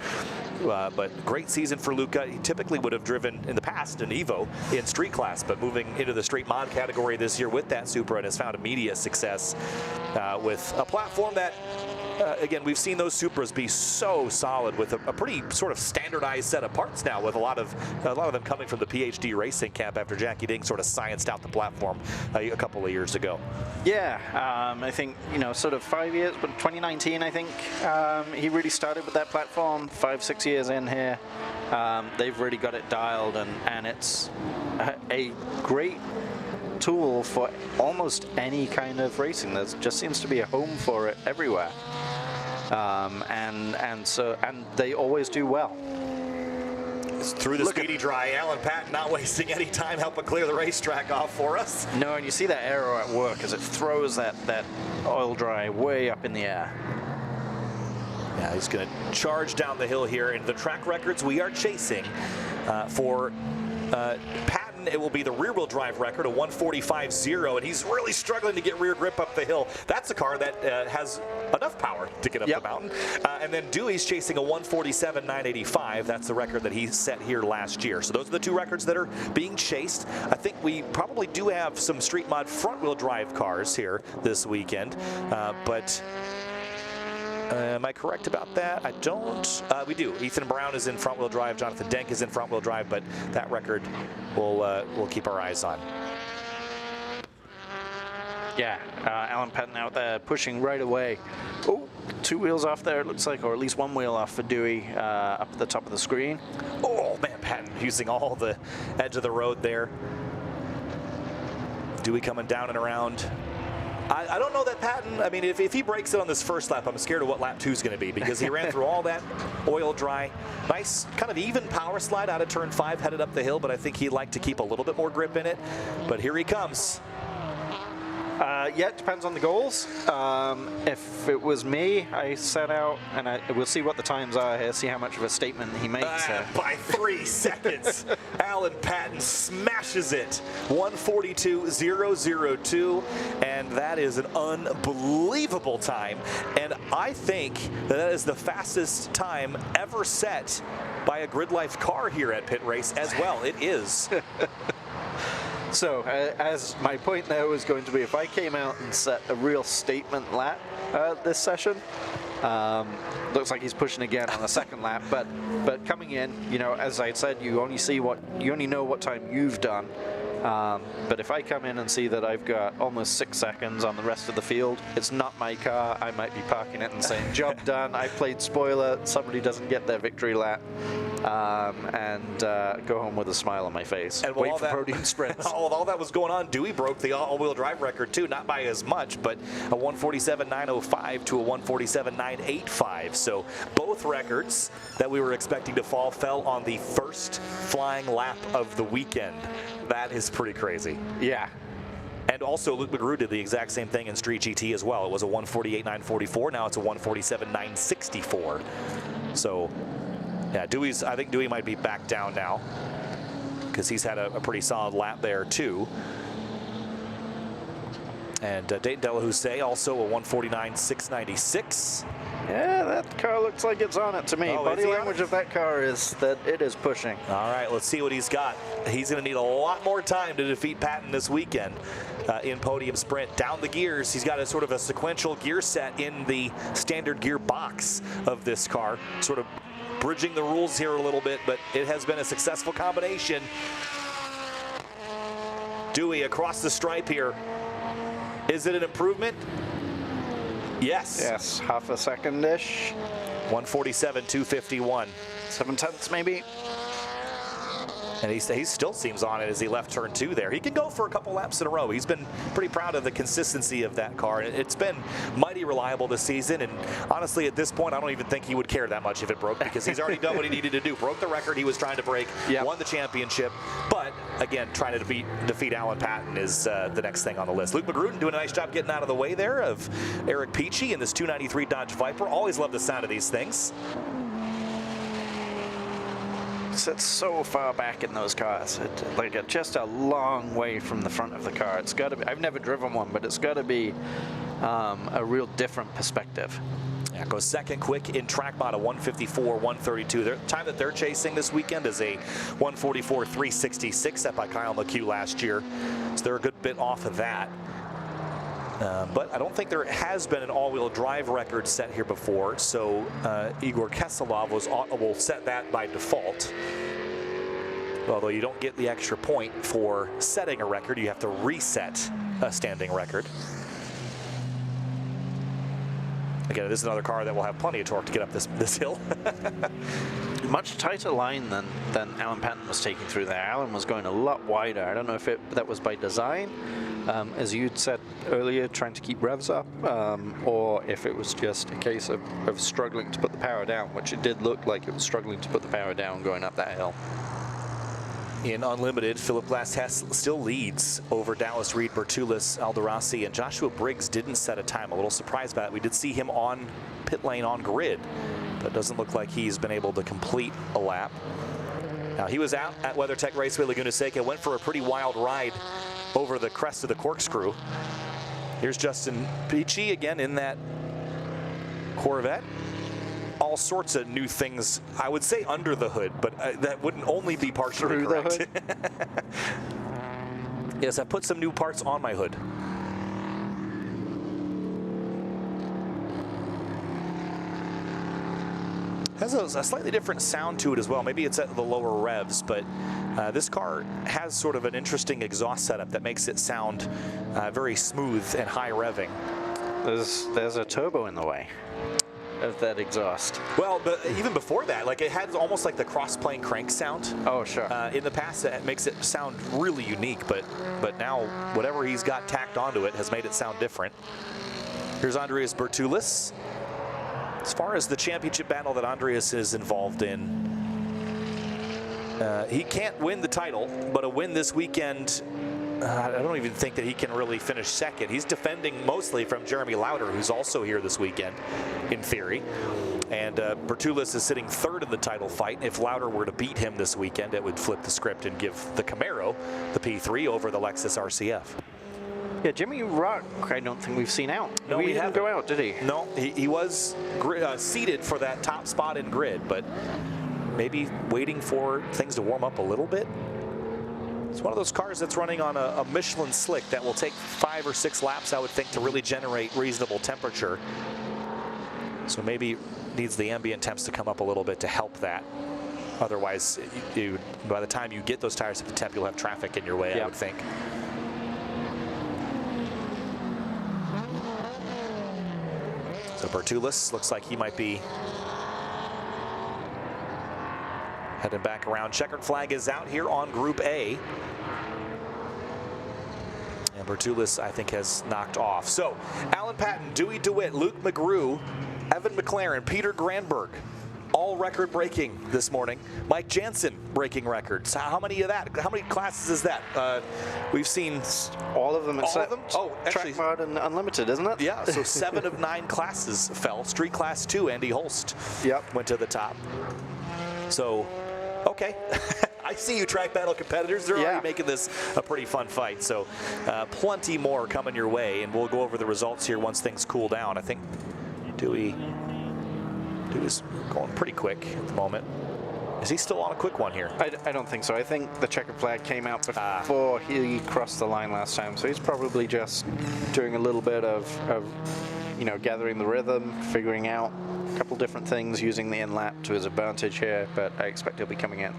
But great season for Luca. He typically would have driven in the past an Evo in street class, but moving into the street mod category this year with that Supra, and has found immediate success with a platform that, again, we've seen those Supras be so solid with a pretty sort of standardized set of parts now, with a lot of them coming from the PhD racing camp after Jackie Ding sort of scienced out the platform a couple of years ago. Yeah, I think, you know, sort of 5 years, but 2019, I think he really started with that platform. 5-6 years in here, they've really got it dialed, and it's a great tool for almost any kind of racing. There just seems to be a home for it everywhere, and they always do well. Through the speedy dry, Alan Patton not wasting any time, helping clear the racetrack off for us. No, and you see that aero at work as it throws that oil dry way up in the air. Yeah, he's going to charge down the hill here. And the track records we are chasing for Patton, it will be the rear-wheel drive record, a 145.0, and he's really struggling to get rear grip up the hill. That's a car that has enough power to get up the mountain. And then Dewey's chasing a 147.985. That's the record that he set here last year. So those are the two records that are being chased. I think we probably do have some street mod front-wheel drive cars here this weekend, but am I correct about that? I don't. We do. Ethan Brown is in front-wheel drive. Jonathan Denk is in front-wheel drive, but that record we'll keep our eyes on. Yeah, Alan Patton out there pushing right away. Oh, 2 wheels off there, it looks like, or at least 1 wheel off for Dewey up at the top of the screen. Oh, man, Patton using all the edge of the road there. Dewey coming down and around. I don't know that Patton, I mean, if he breaks it on this first lap, I'm scared of what lap 2 is going to be, because he ran through all that oil dry. Nice kind of even power slide out of turn 5, headed up the hill, but I think he'd like to keep a little bit more grip in it. But here he comes. Yeah, it depends on the goals. If it was me, I set out, and we'll see what the times are here, see how much of a statement he makes. By 3 seconds, Alan Patton smashes it. 142.002, and that is an unbelievable time. And I think that is the fastest time ever set by a GRIDLIFE car here at Pit Race as well. It is. So, as my point there was going to be, if I came out and set a real statement lap this session, looks like he's pushing again on the second lap, but coming in, you know, as I said, you only know what time you've done. But if I come in and see that I've got almost 6 seconds on the rest of the field, it's not my car, I might be parking it and saying, job done, I played spoiler, somebody doesn't get their victory lap, and go home with a smile on my face. And wait for podium sprints. All that was going on, Dewey broke the all-wheel drive record too, not by as much, but a 147.905 to a 147.985. So both records that we were expecting to fall fell on the first flying lap of the weekend. That is pretty crazy. Yeah. And also, Luke McGrew did the exact same thing in Street GT as well. It was a 148.944. Now it's a 147.964. So, yeah, I think Dewey might be back down now, because he's had a pretty solid lap there too. And Dayton Delahousse also a 149.696. Yeah, that car looks like it's on it to me. Body language of that car is that it is pushing. All right, let's see what he's got. He's going to need a lot more time to defeat Patton this weekend in podium sprint. Down the gears, he's got a sort of a sequential gear set in the standard gear box of this car, sort of bridging the rules here a little bit, but it has been a successful combination. Dewey across the stripe here. Is it an improvement? Yes. Yes, half a second-ish. 147.251. 7/10 maybe. And he still seems on it as he left turn 2 there. He can go for a couple laps in a row. He's been pretty proud of the consistency of that car. It's been mighty reliable this season, and honestly, at this point, I don't even think he would care that much if it broke, because he's already done what he needed to do. Broke the record he was trying to break, won the championship, but again, trying to defeat Alan Patton is the next thing on the list. Luke McGrew doing a nice job getting out of the way there of Eric Peachy in this 293 Dodge Viper. Always love the sound of these things. It's so far back in those cars, just a long way from the front of the car. It's got to be. I've never driven one, but it's got to be a real different perspective. Yeah, goes second quick in TrackBattle, a 154.132. The time that they're chasing this weekend is a 144.366 set by Kyle McHugh last year, so they're a good bit off of that. But I don't think there has been an all-wheel drive record set here before, so Igor Keselov will set that by default. Although you don't get the extra point for setting a record, you have to reset a standing record. Again, this is another car that will have plenty of torque to get up this hill. Much tighter line than Alan Patton was taking through there. Alan was going a lot wider. I don't know if that was by design, as you'd said earlier, trying to keep revs up, or if it was just a case of struggling to put the power down, which it did look like it was struggling to put the power down going up that hill. in Unlimited. Philip Glass-Hess still leads over Dallas Reed, Bertulis, Alderossi, and Joshua Briggs didn't set a time. A little surprised by that. We did see him on pit lane on grid, but it doesn't look like he's been able to complete a lap. Now, he was out at WeatherTech Raceway Laguna Seca, went for a pretty wild ride over the crest of the corkscrew. Here's Justin Peachy again in that Corvette. All sorts of new things, I would say, under the hood, but that wouldn't only be partially correct. Yes, I put some new parts on my hood. Has a slightly different sound to it as well. Maybe it's at the lower revs, but this car has sort of an interesting exhaust setup that makes it sound very smooth and high revving. There's a turbo in the way of that exhaust. Well, but even before that, like, it had almost like the cross-plane crank sound. Oh, sure. In the past, that makes it sound really unique, but now whatever he's got tacked onto it has made it sound different. Here's Andreas Bertulis. As far as the championship battle that Andreas is involved in, he can't win the title, but a win this weekend, I don't even think that he can really finish second. He's defending mostly from Jeremy Lauder, who's also here this weekend, in theory. And Bertulis is sitting third in the title fight. If Lauder were to beat him this weekend, it would flip the script and give the Camaro the P3 over the Lexus RCF. Yeah, Jimmy Rock, I don't think we've seen out. No, he didn't go out, did he? No, he was seated for that top spot in grid, but maybe waiting for things to warm up a little bit. It's one of those cars that's running on a Michelin slick that will take 5 or 6 laps, I would think, to really generate reasonable temperature. So maybe needs the ambient temps to come up a little bit to help that. Otherwise, by the time you get those tires at the temp, you'll have traffic in your way, I would think. So Bertulis looks like he might be heading back around. Checkered flag is out here on Group A. And Bertulis, I think, has knocked off. So Alan Patton, Dewey DeWitt, Luke McGrew, Evan McLaren, Peter Granberg, all record breaking this morning. Mike Jansen breaking records. How many of that? How many classes is that? We've seen all of them except actually, track mode and unlimited, isn't it? Yeah, so 7 of 9 classes fell. Street Class 2, Andy Holst went to the top. So, okay. I see you, Track Battle competitors. They're already making this a pretty fun fight. So plenty more coming your way, and we'll go over the results here once things cool down. I think Dewey's going pretty quick at the moment. Is he still on a quick one here? I don't think so. I think the checkered flag came out before he crossed the line last time, so he's probably just doing a little bit of gathering the rhythm, figuring out a couple different things, using the in-lap to his advantage here, but I expect he'll be coming in.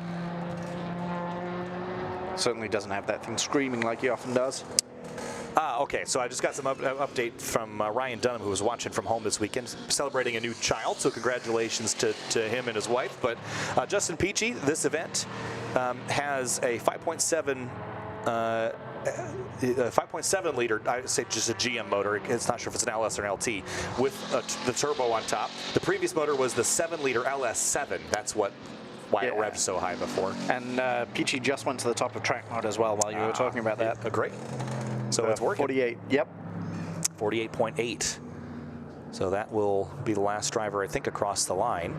Certainly doesn't have that thing screaming like he often does. Okay, so I just got some update from Ryan Dunham, who was watching from home this weekend, celebrating a new child, so congratulations to him and his wife. But Justin Peachy, this event has a 5.7 liter, I would say just a GM motor. It's not sure if it's an LS or an LT, with the turbo on top. The previous motor was the 7-liter LS7. That's why it revved so high before. And Peachy just went to the top of track mode as well while you were talking about that. Great. So it's working. 48, yep. 48.8. So that will be the last driver, I think, across the line.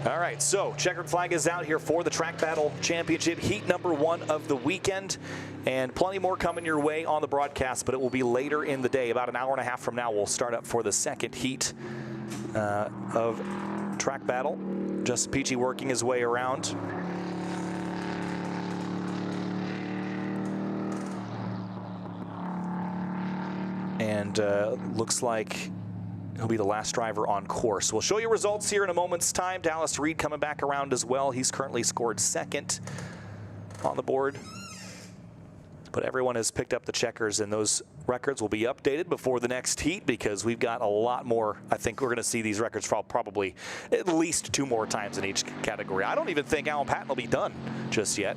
All right, so checkered flag is out here for the Track Battle Championship, heat number 1 of the weekend, and plenty more coming your way on the broadcast, but it will be later in the day. About an hour and a half from now, we'll start up for the second heat of Track Battle. Justin Peachy working his way around. And looks like he'll be the last driver on course. We'll show you results here in a moment's time. Dallas Reed coming back around as well. He's currently scored 2nd on the board. But everyone has picked up the checkers, and those records will be updated before the next heat because we've got a lot more. I think we're going to see these records probably at least 2 more times in each category. I don't even think Alan Patton will be done just yet.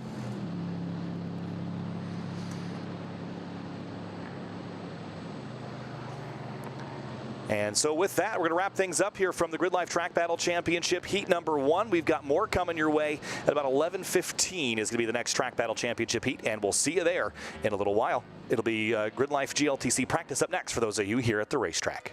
And so with that, we're going to wrap things up here from the GRIDLIFE Track Battle Championship Heat number 1. We've got more coming your way at about 11:15 is going to be the next Track Battle Championship Heat, and we'll see you there in a little while. It'll be GRIDLIFE GLTC practice up next for those of you here at the racetrack.